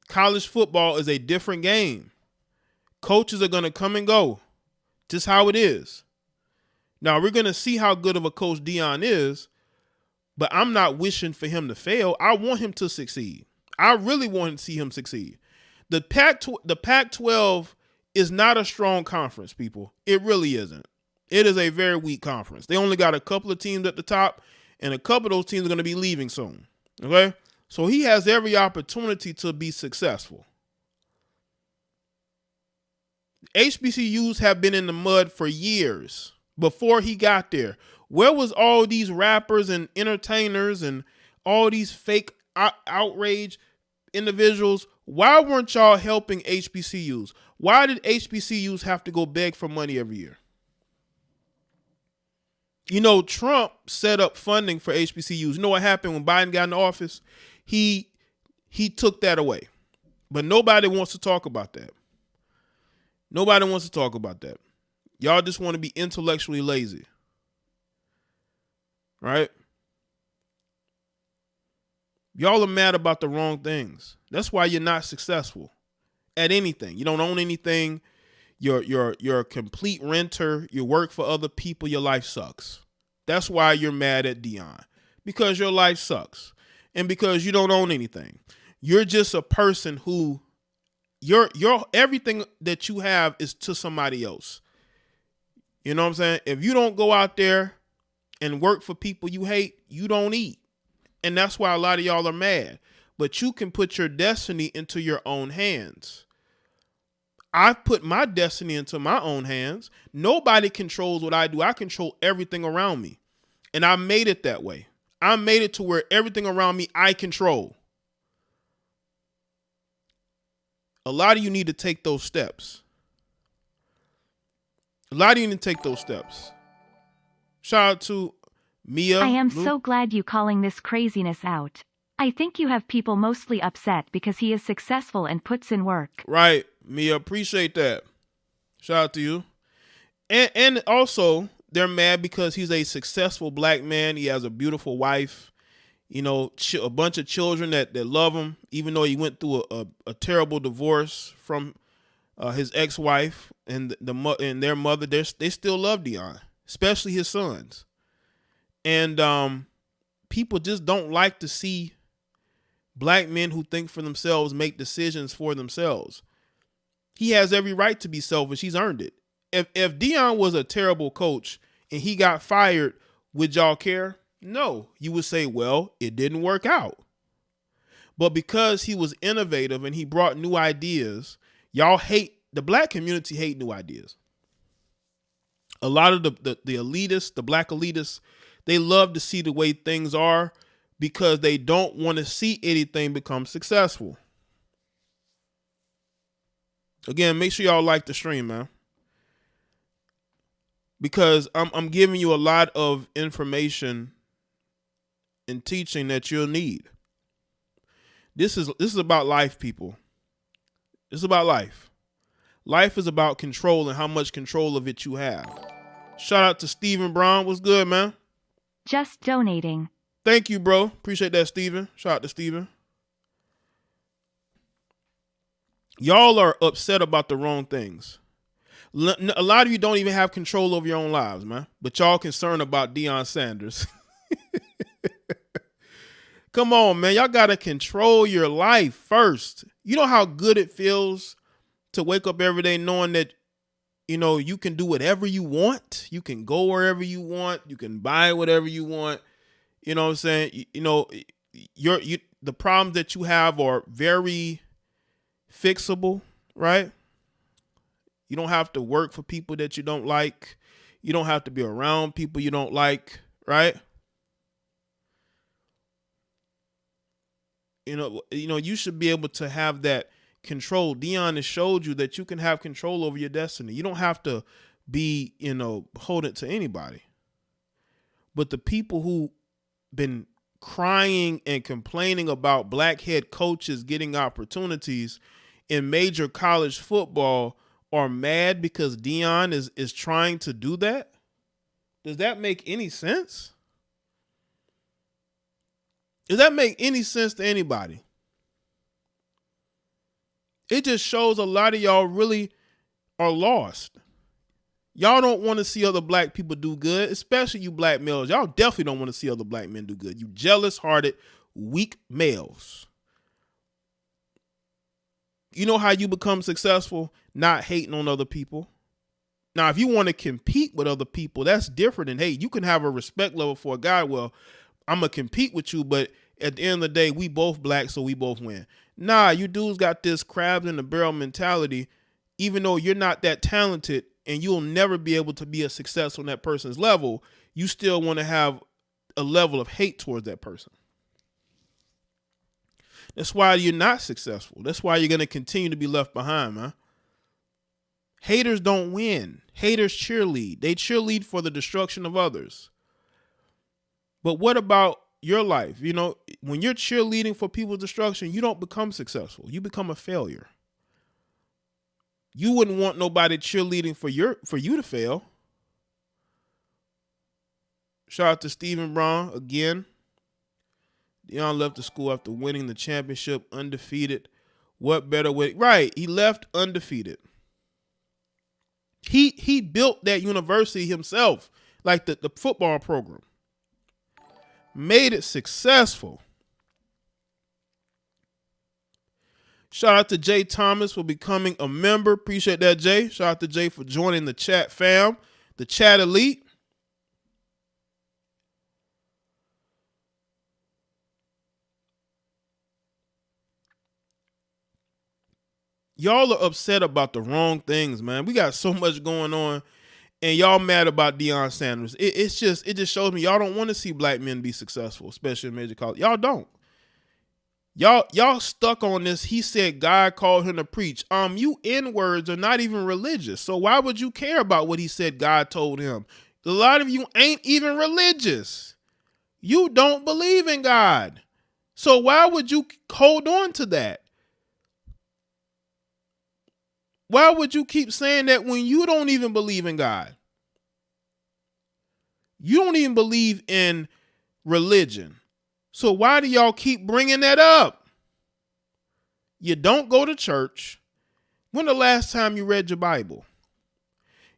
College football is a different game. Coaches are going to come and go. Just how it is. Now, we're going to see how good of a coach Deion is, but I'm not wishing for him to fail. I want him to succeed. I really want to see him succeed. The Pac-12 is not a strong conference, people. It really isn't. It is a very weak conference. They only got a couple of teams at the top, and a couple of those teams are going to be leaving soon. Okay? So he has every opportunity to be successful. HBCUs have been in the mud for years before he got there. Where was all these rappers and entertainers and all these fake outrage individuals? Why weren't y'all helping HBCUs? Why did HBCUs have to go beg for money every year? You know, Trump set up funding for HBCUs. You know what happened when Biden got in office? He took that away. But nobody wants to talk about that. Nobody wants to talk about that. Y'all just want to be intellectually lazy. Right? Y'all are mad about the wrong things. That's why you're not successful at anything. You don't own anything. You're a complete renter. You work for other people. Your life sucks. That's why you're mad at Deion. Because your life sucks. And because you don't own anything. You're just a person who your everything that you have is to somebody else. You know what I'm saying? If you don't go out there and work for people you hate, you don't eat. And that's why a lot of y'all are mad. But you can put your destiny into your own hands. I've put my destiny into my own hands. Nobody controls what I do. I control everything around me. And I made it that way. I made it to where everything around me I control. A lot of you need to take those steps. A lot of you need to take those steps. Shout out to Mia. I am so glad you calling this craziness out. I think you have people mostly upset because he is successful and puts in work. Right, Mia, appreciate that. Shout out to you. And also, they're mad because he's a successful black man. He has a beautiful wife, you know, a bunch of children that love him, even though he went through a terrible divorce from his ex-wife and their mother. They still love Deion, especially his sons. And people just don't like to see black men who think for themselves make decisions for themselves. He has every right to be selfish. He's earned it. If Deion was a terrible coach and he got fired, would y'all care? No. You would say, well, it didn't work out. But because he was innovative and he brought new ideas, y'all hate, the black community hate new ideas. A lot of the elitists, the black elitists, they love to see the way things are because they don't want to see anything become successful. Again, make sure y'all like the stream, man. Because I'm giving you a lot of information and teaching that you'll need. This is about life, people. It's about life. Life is about control and how much control of it you have. Shout out to Stephen Brown. What's good, man? Just donating. Thank you, bro. Appreciate that, Stephen. Shout out to Stephen. Y'all are upset about the wrong things. A lot of you don't even have control over your own lives, man. But y'all concerned about Deion Sanders. Come on, man. Y'all got to control your life first. You know how good it feels to wake up every day knowing that, you know, you can do whatever you want. You can go wherever you want. You can buy whatever you want. You know what I'm saying? You know, the problems that you have are very fixable, right? You don't have to work for people that you don't like. You don't have to be around people you don't like, right? You know, you should be able to have that control. Deion has showed you that you can have control over your destiny. You don't have to be, beholden to anybody. But the people who been crying and complaining about black head coaches getting opportunities in major college football are mad because Deion is trying to do that. Does that make any sense? Does that make any sense to anybody? It just shows a lot of y'all really are lost. Y'all don't want to see other black people do good, especially you black males. Y'all definitely don't want to see other black men do good. You jealous-hearted, weak males. You know how you become successful? Not hating on other people. Now, if you want to compete with other people, that's different than hate. You can have a respect level for a guy. Well, I'm going to compete with you, but at the end of the day, we both black, so we both win. Nah, you dudes got this crabs in the barrel mentality, even though you're not that talented and you'll never be able to be a success on that person's level, you still want to have a level of hate towards that person. That's why you're not successful. That's why you're going to continue to be left behind, man. Haters don't win. Haters cheerlead. They cheerlead for the destruction of others. But what about your life? You know, when you're cheerleading for people's destruction, you don't become successful. You become a failure. You wouldn't want nobody cheerleading for you to fail. Shout out to Stephen Brown again. Deion left the school after winning the championship undefeated. What better way? Right, he left undefeated. He built that university himself, like the football program. Made it successful. Shout out to Jay Thomas for becoming a member. Appreciate that, Jay. Shout out to Jay for joining the chat fam, the chat elite. Y'all are upset about the wrong things, man. We got so much going on, and y'all mad about Deion Sanders. It just shows me y'all don't want to see black men be successful, especially in major college. Y'all don't. Y'all stuck on this. He said God called him to preach. You N-words are not even religious. So why would you care about what he said God told him? A lot of you ain't even religious. You don't believe in God. So why would you hold on to that? Why would you keep saying that when you don't even believe in God? You don't even believe in religion. So why do y'all keep bringing that up? You don't go to church. When the last time you read your Bible?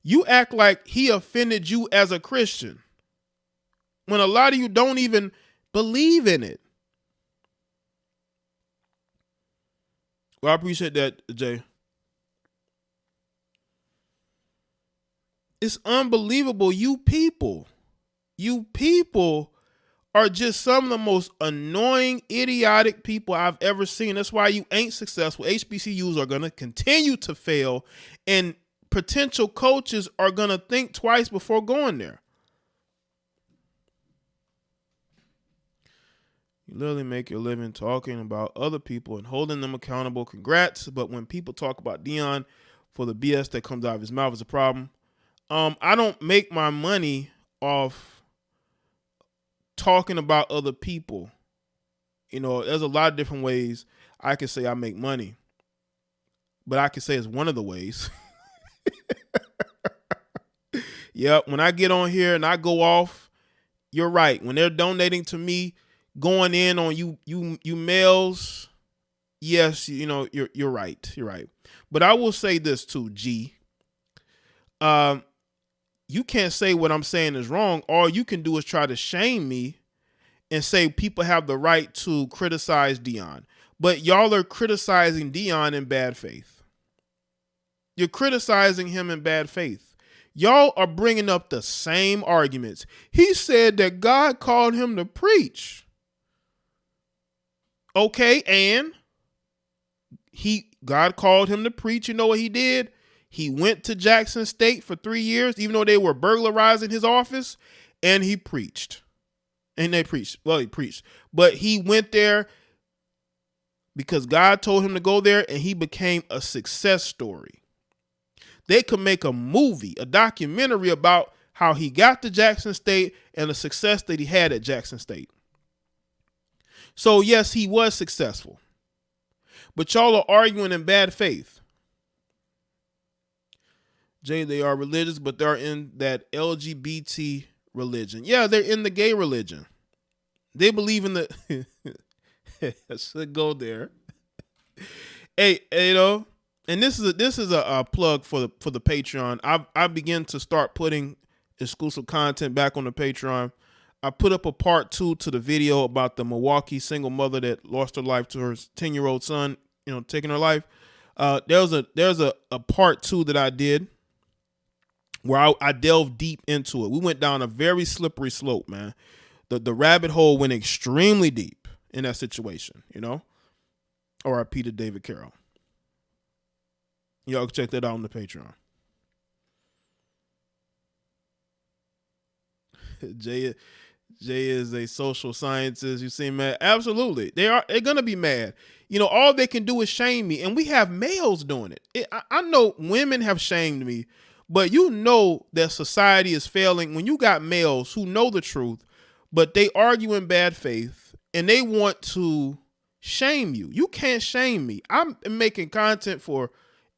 You act like he offended you as a Christian when a lot of you don't even believe in it. Well, I appreciate that, Jay. It's unbelievable. You people are just some of the most annoying, idiotic people I've ever seen. That's why you ain't successful. HBCUs are going to continue to fail, and potential coaches are going to think twice before going there. You literally make your living talking about other people and holding them accountable. Congrats. But when people talk about Deion for the BS that comes out of his mouth is a problem. I don't make my money off talking about other people. You know, there's a lot of different ways I can say I make money, but I can say it's one of the ways. Yep. When I get on here and I go off, you're right. When they're donating to me, going in on you males, yes, you know, you're right. You're right. But I will say this too, G. You can't say what I'm saying is wrong. All you can do is try to shame me and say people have the right to criticize Deion. But y'all are criticizing Deion in bad faith. You're criticizing him in bad faith. Y'all are bringing up the same arguments. He said that God called him to preach. Okay, and God called him to preach. You know what he did? He went to Jackson State for 3 years, even though they were burglarizing his office, and he preached. And they preached. Well, he preached. But he went there because God told him to go there, and he became a success story. They could make a movie, a documentary about how he got to Jackson State and the success that he had at Jackson State. So, yes, he was successful. But y'all are arguing in bad faith. Jay, they are religious, but they're in that LGBT religion. Yeah, they're in the gay religion. They believe in the... I should go there. Hey, you know, and this is a plug for the Patreon. I begin to start putting exclusive content back on the Patreon. I put up a part 2 to the video about the Milwaukee single mother that lost her life to her 10-year-old son, you know, taking her life. There's a part 2 that I did where I delved deep into it. We went down a very slippery slope, man. The rabbit hole went extremely deep in that situation, you know. R.I.P. to David Carroll. Y'all can check that out on the Patreon. Jay is a social scientist. You see, man? Absolutely. They're gonna be mad. You know, all they can do is shame me, and we have males doing it. I know women have shamed me, but you know that society is failing when you got males who know the truth, but they argue in bad faith and they want to shame you. You can't shame me. I'm making content for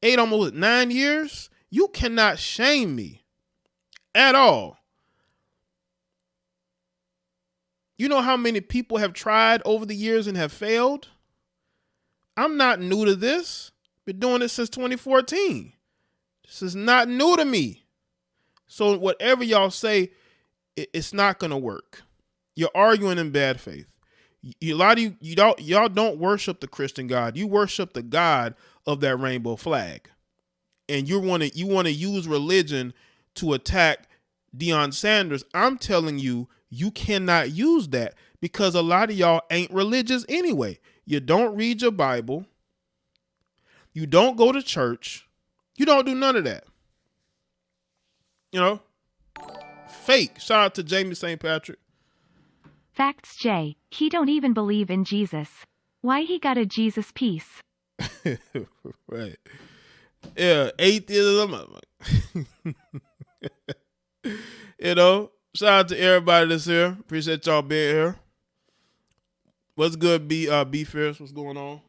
8, almost 9 years. You cannot shame me at all. You know how many people have tried over the years and have failed? I'm not new to this. Been doing it since 2014. This is not new to me. So whatever y'all say, it's not going to work. You're arguing in bad faith. A lot of y'all don't worship the Christian God. You worship the God of that rainbow flag. And you want to use religion to attack Deion Sanders. I'm telling you, you cannot use that because a lot of y'all ain't religious anyway. You don't read your Bible. You don't go to church. You don't do none of that. You know? Fake. Shout out to Jamie St. Patrick. Facts, Jay. He don't even believe in Jesus. Why he got a Jesus piece? Right. Yeah, atheism. You know? Shout out to everybody that's here. Appreciate y'all being here. What's good, B Fierce? What's going on?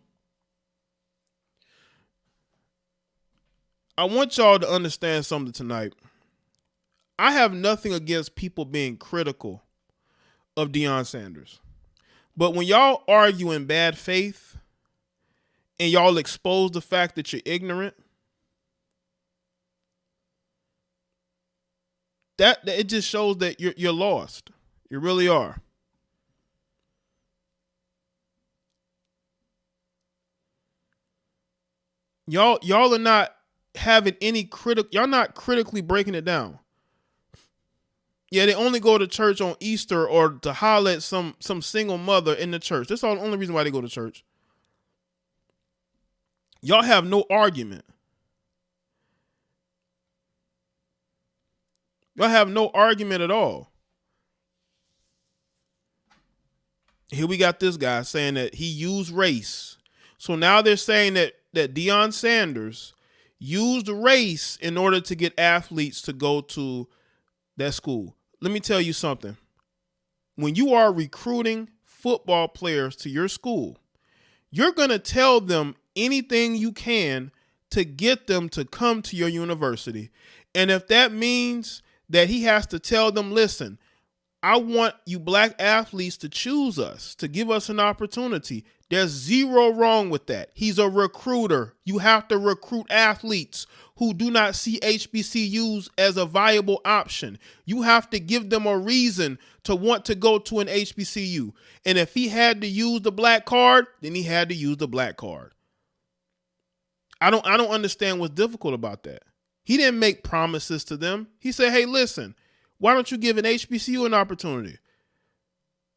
I want y'all to understand something tonight. I have nothing against people being critical of Deion Sanders. But when y'all argue in bad faith and y'all expose the fact that you're ignorant, that it just shows that you're lost. You really are. Y'all are not having any y'all not critically breaking it down. Yeah, they only go to church on Easter or to holler at some single mother in the church. That's all the only reason why they go to church. Y'all have no argument. Y'all have no argument at all. Here we got this guy saying that he used race. So now they're saying that Deion Sanders used race in order to get athletes to go to that school. Let me tell you something. When you are recruiting football players to your school, you're going to tell them anything you can to get them to come to your university. And if that means that he has to tell them, listen, I want you black athletes to choose us, to give us an opportunity. There's zero wrong with that. He's a recruiter. You have to recruit athletes who do not see HBCUs as a viable option. You have to give them a reason to want to go to an HBCU. And if he had to use the black card, then he had to use the black card. I don't understand what's difficult about that. He didn't make promises to them. He said, hey, listen, why don't you give an HBCU an opportunity?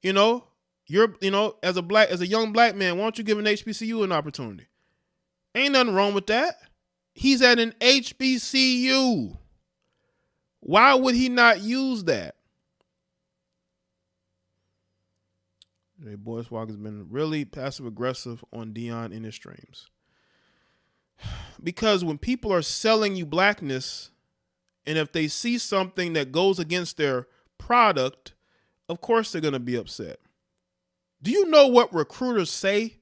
As a young black man, why don't you give an HBCU an opportunity? Ain't nothing wrong with that. He's at an HBCU. Why would he not use that? Jay Boyce Walker's been really passive aggressive on Deion in his streams. Because when people are selling you blackness, and if they see something that goes against their product, of course they're going to be upset. Do you know what recruiters say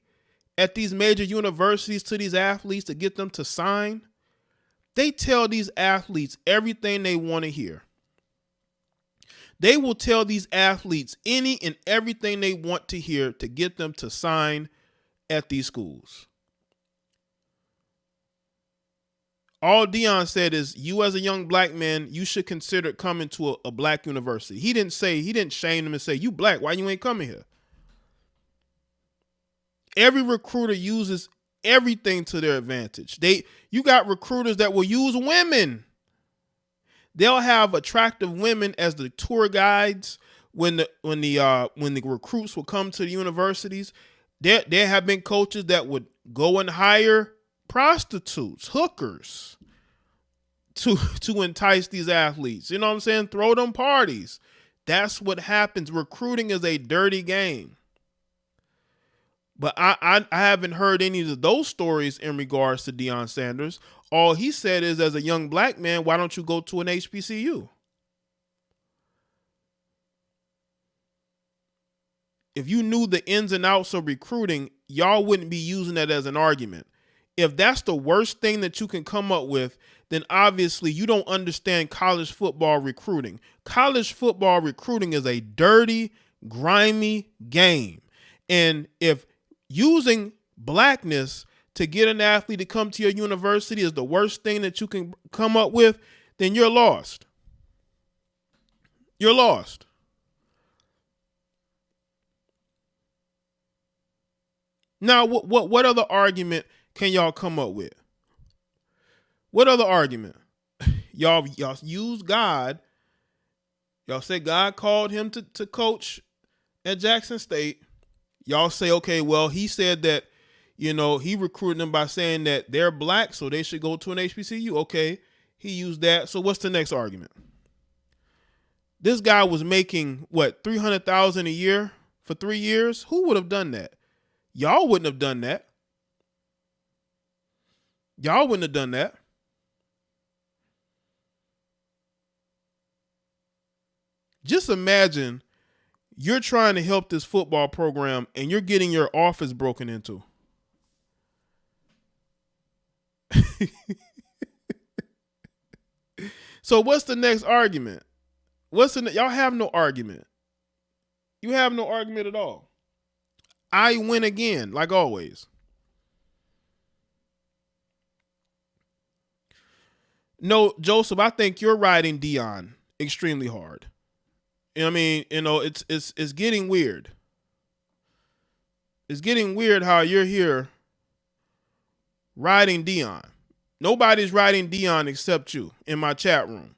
at these major universities to these athletes to get them to sign? They tell these athletes everything they want to hear. They will tell these athletes any and everything they want to hear to get them to sign at these schools. All Deion said is, you as a young black man, you should consider coming to a black university. He didn't shame them and say, you black, why you ain't coming here? Every recruiter uses everything to their advantage. You got recruiters that will use women. They'll have attractive women as the tour guides when the recruits will come to the universities. There have been coaches that would go and hire prostitutes, hookers to entice these athletes. You know what I'm saying? Throw them parties. That's what happens. Recruiting is a dirty game. But I haven't heard any of those stories in regards to Deion Sanders. All he said is, as a young black man, why don't you go to an HBCU? If you knew the ins and outs of recruiting, y'all wouldn't be using that as an argument. If that's the worst thing that you can come up with, then obviously you don't understand college football recruiting. College football recruiting is a dirty, grimy game. And if using blackness to get an athlete to come to your university is the worst thing that you can come up with, then you're lost. You're lost. Now, what other argument can y'all come up with? What other argument? Y'all use God. Y'all say God called him to coach at Jackson State. Y'all say, okay, well, he said that, he recruited them by saying that they're black, so they should go to an HBCU. Okay, he used that. So what's the next argument? This guy was making, $300,000 a year for 3 years? Who would have done that? Y'all wouldn't have done that. Y'all wouldn't have done that. Just imagine you're trying to help this football program and you're getting your office broken into. So what's the next argument? Y'all have no argument. You have no argument at all. I win again, like always. No, Joseph, I think you're riding Deion extremely hard. I mean, it's getting weird. It's getting weird how you're here riding Deion. Nobody's riding Deion except you in my chat room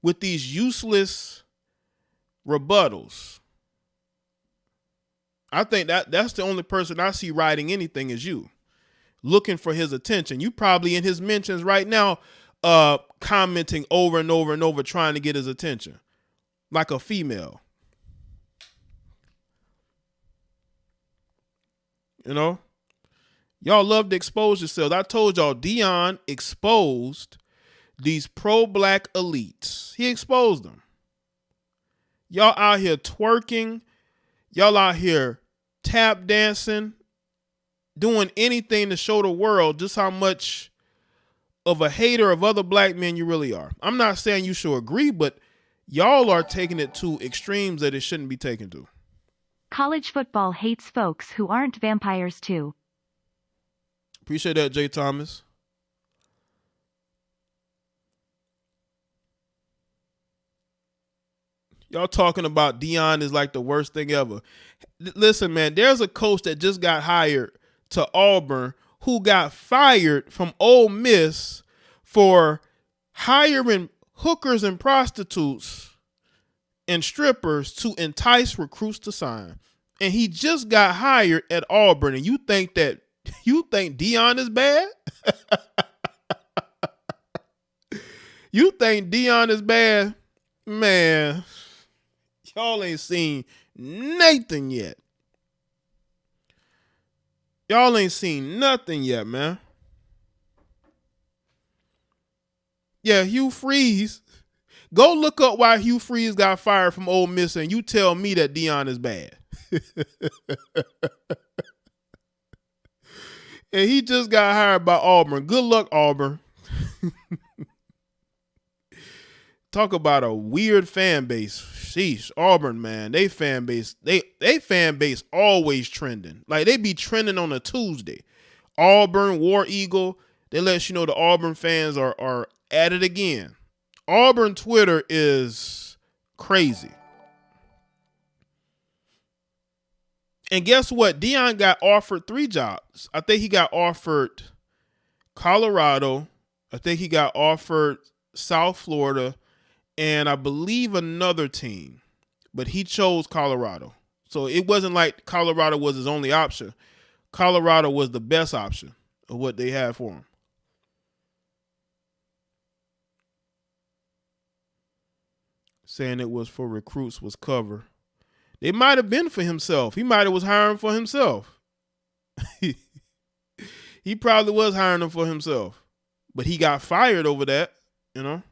with these useless rebuttals. I think that's the only person I see riding anything is you, looking for his attention. You probably in his mentions right now, commenting over and over and over, trying to get his attention, like a female. You know, y'all love to expose yourselves. I told y'all Deion exposed these pro-black elites. He exposed them. Y'all out here twerking. Y'all out here tap dancing, doing anything to show the world just how much of a hater of other black men you really are. I'm not saying you should agree, but y'all are taking it to extremes that it shouldn't be taken to. College football hates folks who aren't vampires too. Appreciate that, Jay Thomas. Y'all talking about Deion is like the worst thing ever. Listen, man, there's a coach that just got hired to Auburn who got fired from Ole Miss for hiring hookers and prostitutes and strippers to entice recruits to sign. And he just got hired at Auburn. And you think Deion is bad? You think Deion is bad? Man, y'all ain't seen nothing yet. Y'all ain't seen nothing yet, man. Yeah, Hugh Freeze. Go look up why Hugh Freeze got fired from Ole Miss and you tell me that Deion is bad. And he just got hired by Auburn. Good luck, Auburn. Talk about a weird fan base. Sheesh, Auburn, man. They fan base always trending. Like they be trending on a Tuesday. Auburn, War Eagle, they let you know the Auburn fans are at it again. Auburn Twitter is crazy. And guess what? Deion got offered 3 jobs. I think he got offered Colorado. I think he got offered South Florida. And I believe another team. But he chose Colorado. So it wasn't like Colorado was his only option. Colorado was the best option of what they had for him. Saying it was for recruits was cover. It might have been for himself. He might have was hiring for himself. He probably was hiring them for himself. But he got fired over that, you know.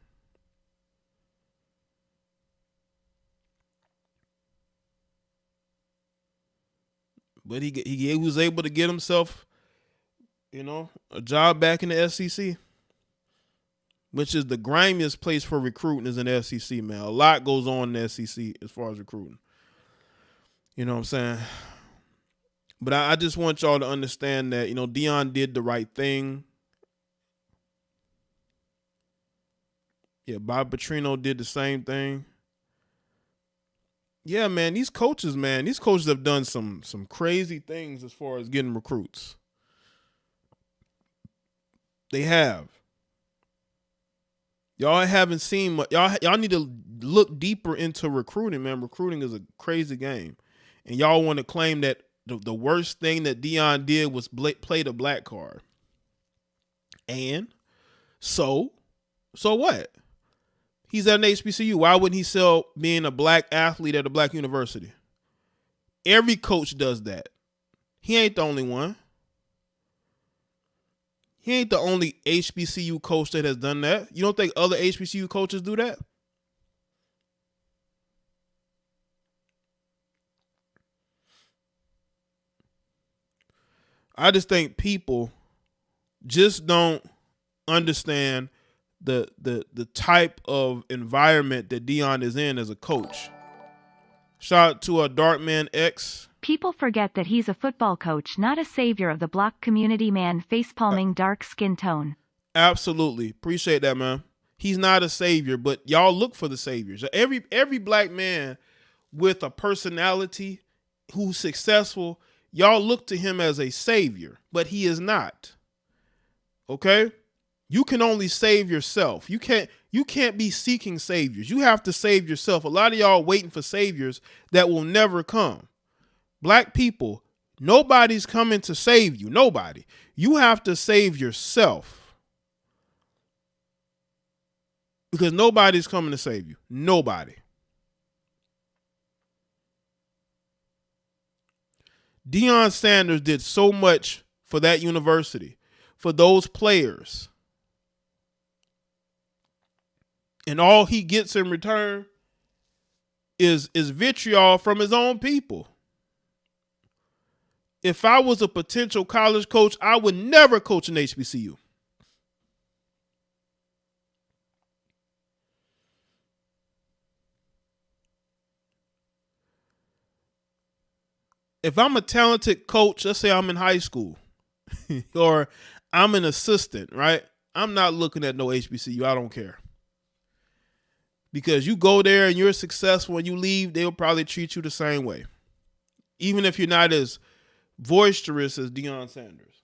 But he was able to get himself, you know, a job back in the SEC. Which is the grimiest place for recruiting is in the SEC, man. A lot goes on in the SEC as far as recruiting. You know what I'm saying? But I just want y'all to understand that, you know, Deion did the right thing. Yeah, Bob Petrino did the same thing. Yeah, man, these coaches have done some crazy things as far as getting recruits. They have. Y'all haven't seen much. Y'all need to look deeper into recruiting, man. Recruiting is a crazy game. And y'all want to claim that the worst thing that Deion did was play the black card. And so what? He's at an HBCU. Why wouldn't he sell being a black athlete at a black university? Every coach does that. He ain't the only one. He ain't the only HBCU coach that has done that. You don't think other HBCU coaches do that? I just think people just don't understand the type of environment that Deion is in as a coach. Shout out to a Darkman X. People forget that he's a football coach, not a savior of the block community. Man facepalming dark skin tone. Absolutely. Appreciate that, man. He's not a savior, but y'all look for the saviors. Every black man with a personality who's successful, y'all look to him as a savior, but he is not. Okay? You can only save yourself. You can't be seeking saviors. You have to save yourself. A lot of y'all waiting for saviors that will never come. Black people, nobody's coming to save you. Nobody. You have to save yourself. Because nobody's coming to save you. Nobody. Deion Sanders did so much for that university, for those players. And all he gets in return is vitriol from his own people. If I was a potential college coach, I would never coach an HBCU. If I'm a talented coach, let's say I'm in high school or I'm an assistant, right? I'm not looking at no HBCU. I don't care. Because you go there and you're successful and you leave, they'll probably treat you the same way. Even if you're not as boisterous as Deion Sanders.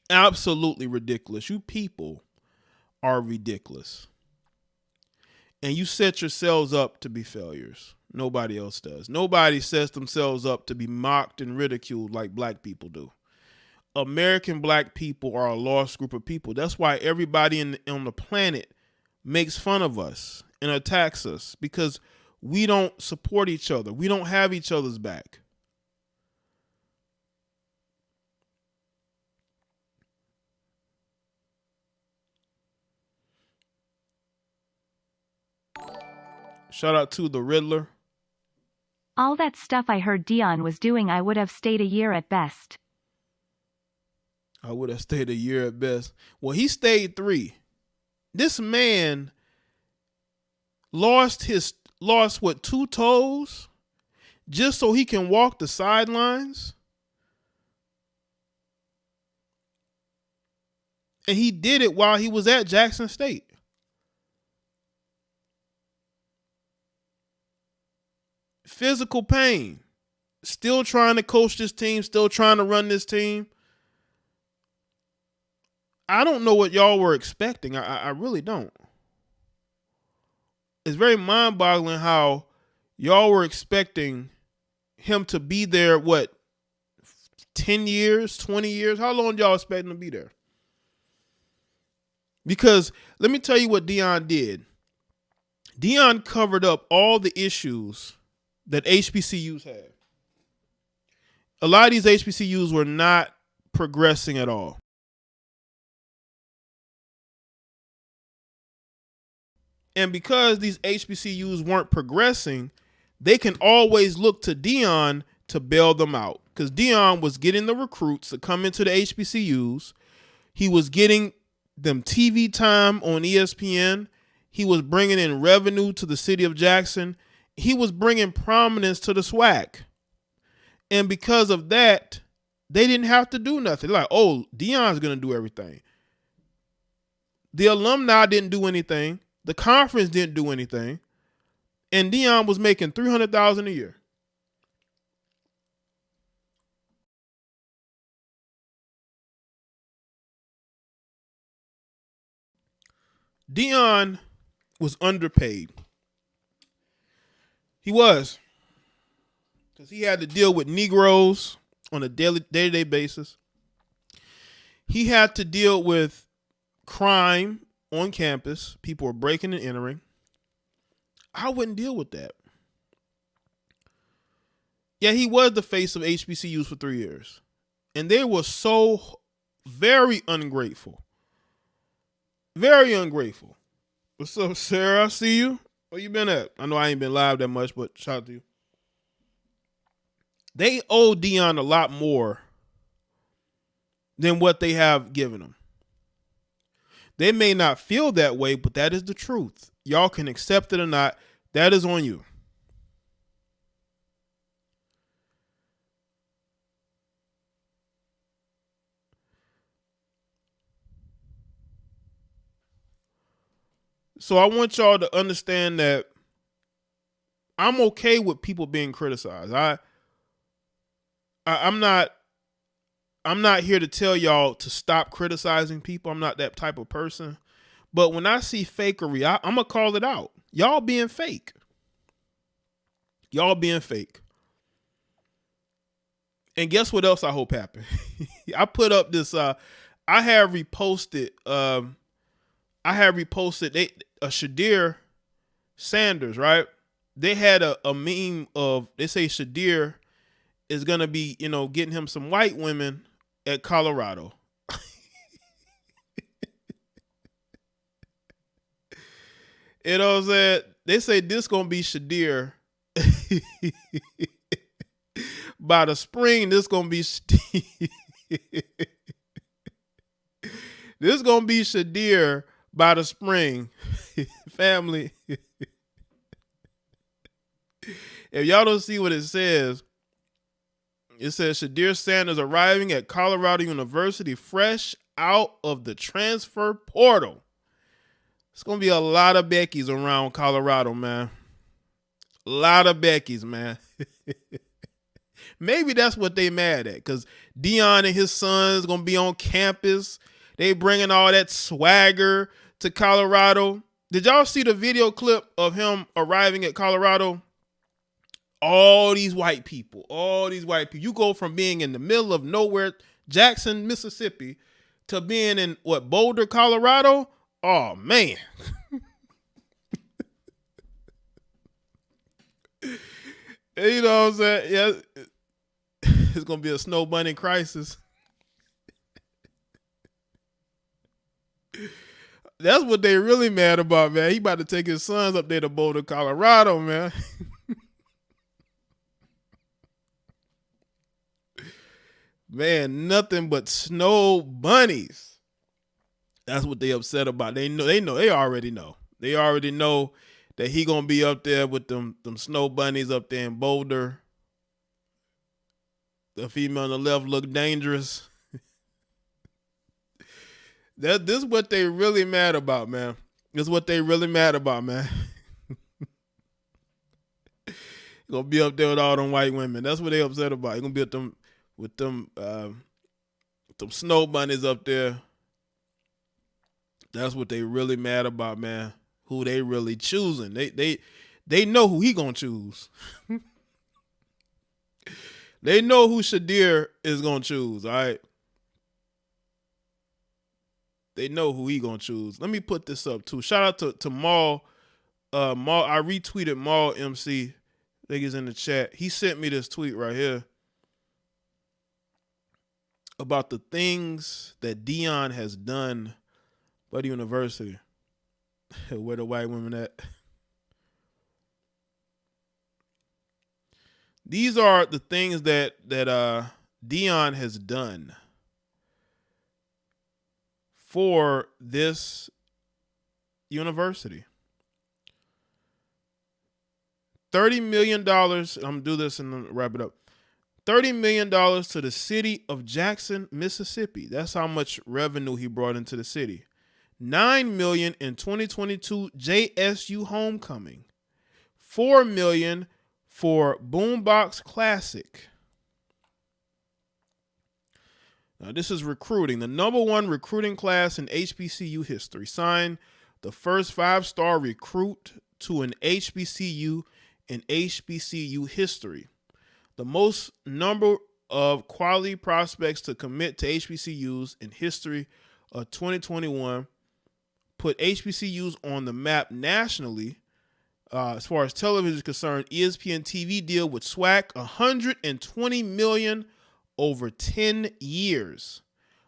Absolutely ridiculous. You people are ridiculous. And you set yourselves up to be failures. Nobody else does. Nobody sets themselves up to be mocked and ridiculed like black people do. American black people are a lost group of people. That's why everybody on the planet makes fun of us and attacks us, because we don't support each other. We don't have each other's back. Shout out to the Riddler. All that stuff I heard Deion was doing, I would have stayed a year at best. I would have stayed a year at best. Well, he stayed 3. This man lost 2 toes just so he can walk the sidelines? And he did it while he was at Jackson State. Physical pain. Still trying to coach this team, still trying to run this team. I don't know what y'all were expecting. I really don't. It's very mind-boggling how y'all were expecting him to be there, 10 years, 20 years? How long y'all expect him to be there? Because let me tell you what Deion did. Deion covered up all the issues that HBCUs had. A lot of these HBCUs were not progressing at all. And because these HBCUs weren't progressing, they can always look to Deion to bail them out. Because Deion was getting the recruits to come into the HBCUs. He was getting them TV time on ESPN. He was bringing in revenue to the city of Jackson. He was bringing prominence to the SWAC. And because of that, they didn't have to do nothing. Like, oh, Deion's going to do everything. The alumni didn't do anything. The conference didn't do anything. And Deion was making $300,000 a year. Deion was underpaid. He was. Because he had to deal with Negroes on a day-to-day basis. He had to deal with crime on campus. People were breaking and entering. I wouldn't deal with that. Yeah, he was the face of HBCUs for 3 years. And they were so very ungrateful. Very ungrateful. What's up, Sarah? I see you. Where you been at? I know I ain't been live that much, but shout out to you. They owe Deion a lot more than what they have given him. They may not feel that way, but that is the truth. Y'all can accept it or not. That is on you. So I want y'all to understand that I'm okay with people being criticized. I I'm not here to tell y'all to stop criticizing people. I'm not that type of person. But when I see fakery, I'm going to call it out. Y'all being fake. Y'all being fake. And guess what else I hope happened? I put up this, I have reposted Shadir Sanders, right? They had a meme of, they say Shadir is going to be, getting him some white women at Colorado. You know what I'm saying? They say this going to be Shadir. By the spring, this going to be this going to be Shadir by the spring. Family. If y'all don't see what it says Shadir Sanders arriving at Colorado University fresh out of the transfer portal. It's going to be a lot of Beckys around Colorado, man. A lot of Beckys, man. Maybe that's what they mad at, because Deion and his sons going to be on campus. They bringing all that swagger to Colorado. Did y'all see the video clip of him arriving at Colorado? All these white people. You go from being in the middle of nowhere, Jackson, Mississippi, to being in, Boulder, Colorado? Oh, man. You know what I'm saying? Yeah. It's going to be a snow bunny crisis. That's what they really mad about, man. He about to take his sons up there to Boulder, Colorado, man. Man, nothing but snow bunnies. That's what they upset about. They already know. They already know that he gonna be up there with them snow bunnies up there in Boulder. The female on the left look dangerous. This is what they really mad about, man. This is what they really mad about, man. Gonna be up there with all them white women. That's what they upset about. He gonna be with them snow bunnies up there. That's what they really mad about, man. Who they really choosing. They know who he gonna choose. They know who Shadir is gonna choose, all right? They know who he gonna choose. Let me put this up too. Shout out to Maul. Maul, I retweeted Maul MC. I think he's in the chat. He sent me this tweet right here about the things that Deion has done by the university. Where the white women at? These are the things that Deion has done for this university. $30 million. I'm gonna do this and then wrap it up. $30 million to the city of Jackson, Mississippi. That's how much revenue he brought into the city. $9 million in 2022 JSU homecoming. $4 million for Boombox Classic. Now this is recruiting. The #1 recruiting class in HBCU history. Signed the first 5-star recruit to an HBCU in HBCU history. The most number of quality prospects to commit to HBCUs in history of 2021 put HBCUs on the map nationally. As far as television is concerned, ESPN TV deal with SWAC, $120 million over 10 years.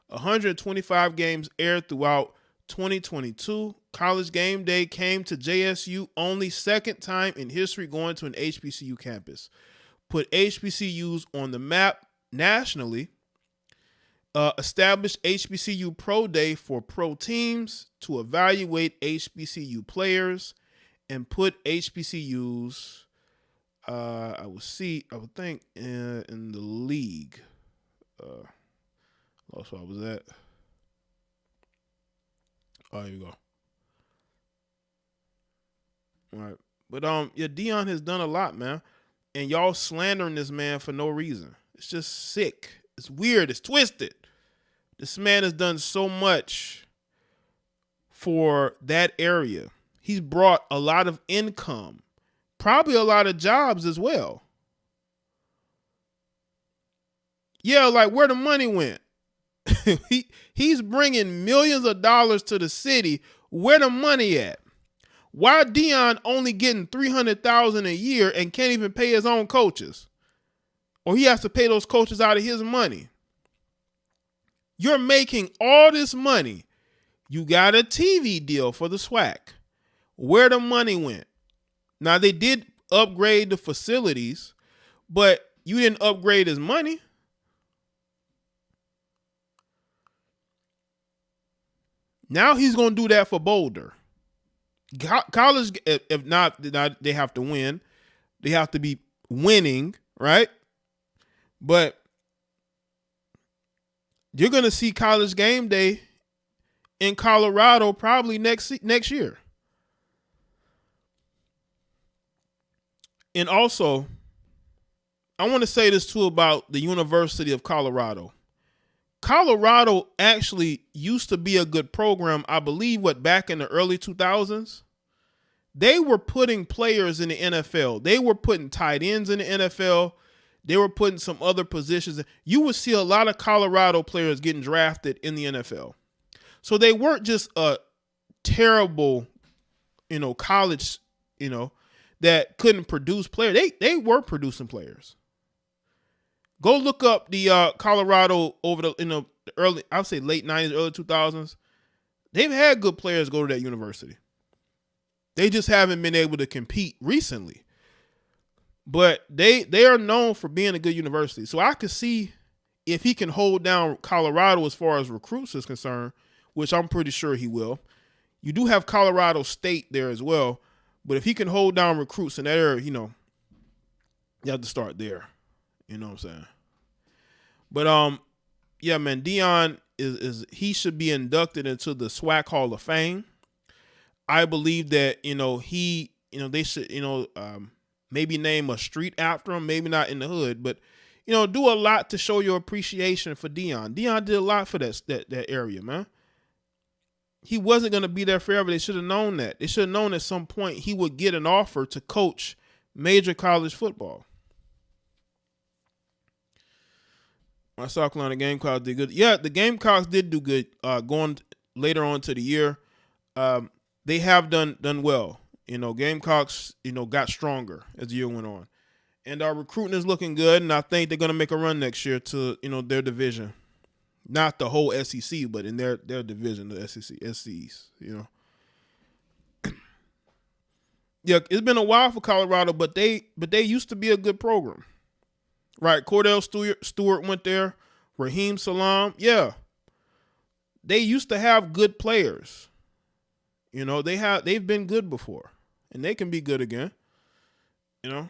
125 games aired throughout 2022. College Game Day came to JSU only second time in history going to an HBCU campus. Put HBCUs on the map nationally. Established HBCU Pro Day for pro teams to evaluate HBCU players and put HBCUs, I would think, in the league. Lost where I was at. Oh, here we go. All right. But yeah, Deion has done a lot, man. And y'all slandering this man for no reason. It's just sick. It's weird. It's twisted. This man has done so much for that area. He's brought a lot of income, probably a lot of jobs as well. Yeah, like where the money went. He's bringing millions of dollars to the city. Where the money at? Why Deion only getting $300,000 a year and can't even pay his own coaches? Or he has to pay those coaches out of his money. You're making all this money. You got a TV deal for the SWAC. Where the money went? Now, they did upgrade the facilities, but you didn't upgrade his money. Now he's going to do that for Boulder. College, if not, they have to win. They have to be winning, right? But you're going to see College Game Day in Colorado probably next year. And also, I want to say this too about the University of Colorado. Colorado actually used to be a good program, I believe, back in the early 2000s. They were putting players in the NFL. They were putting tight ends in the NFL. They were putting some other positions. You would see a lot of Colorado players getting drafted in the NFL. So they weren't just a terrible, college, that couldn't produce players. They were producing players. Go look up the Colorado over the early, I would say late 90s, early 2000s. They've had good players go to that university. They just haven't been able to compete recently. But they are known for being a good university. So I could see if he can hold down Colorado as far as recruits is concerned, which I'm pretty sure he will. You do have Colorado State there as well. But if he can hold down recruits in that area, you have to start there. You know what I'm saying? But yeah, man, Deion he should be inducted into the SWAC Hall of Fame. I believe that they should maybe name a street after him, maybe not in the hood, but do a lot to show your appreciation for Deion. Deion did a lot for that area, man. He wasn't going to be there forever. They should have known that. They should have known at some point he would get an offer to coach major college football. I saw the Gamecocks did good. Yeah, the Gamecocks did do good going later on to the year. They have done well. Gamecocks, got stronger as the year went on. And our recruiting is looking good, and I think they're going to make a run next year to, their division. Not the whole SEC, but in their division, the SCs, Yeah, it's been a while for Colorado, but they used to be a good program. Right, Cordell Stewart went there. Raheem Salam, yeah. They used to have good players. They've been good before, and they can be good again. But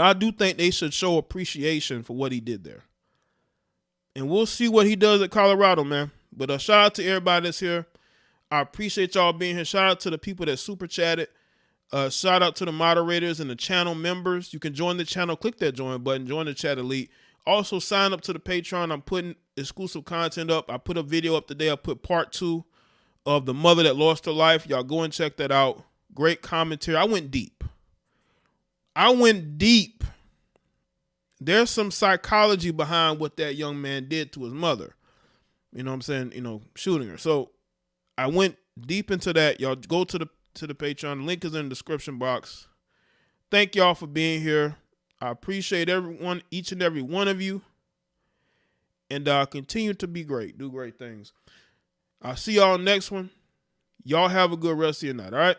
I do think they should show appreciation for what he did there. And we'll see what he does at Colorado, man. But shout out to everybody that's here. I appreciate y'all being here. Shout out to the people that super chatted. Shout out to the moderators and the channel members. You can join the channel. Click that join button. Join the chat elite. Also, sign up to the Patreon. I'm putting exclusive content up. I put a video up today. I put part 2 of the mother that lost her life. Y'all go and check that out. Great commentary. I went deep. There's some psychology behind what that young man did to his mother. You know what I'm saying? Shooting her. So I went deep into that. Y'all go to the Patreon. The link is in the description box. Thank y'all for being here. I appreciate everyone, each and every one of you. And continue to be great. Do great things. I'll see y'all next one. Y'all have a good rest of your night, all right?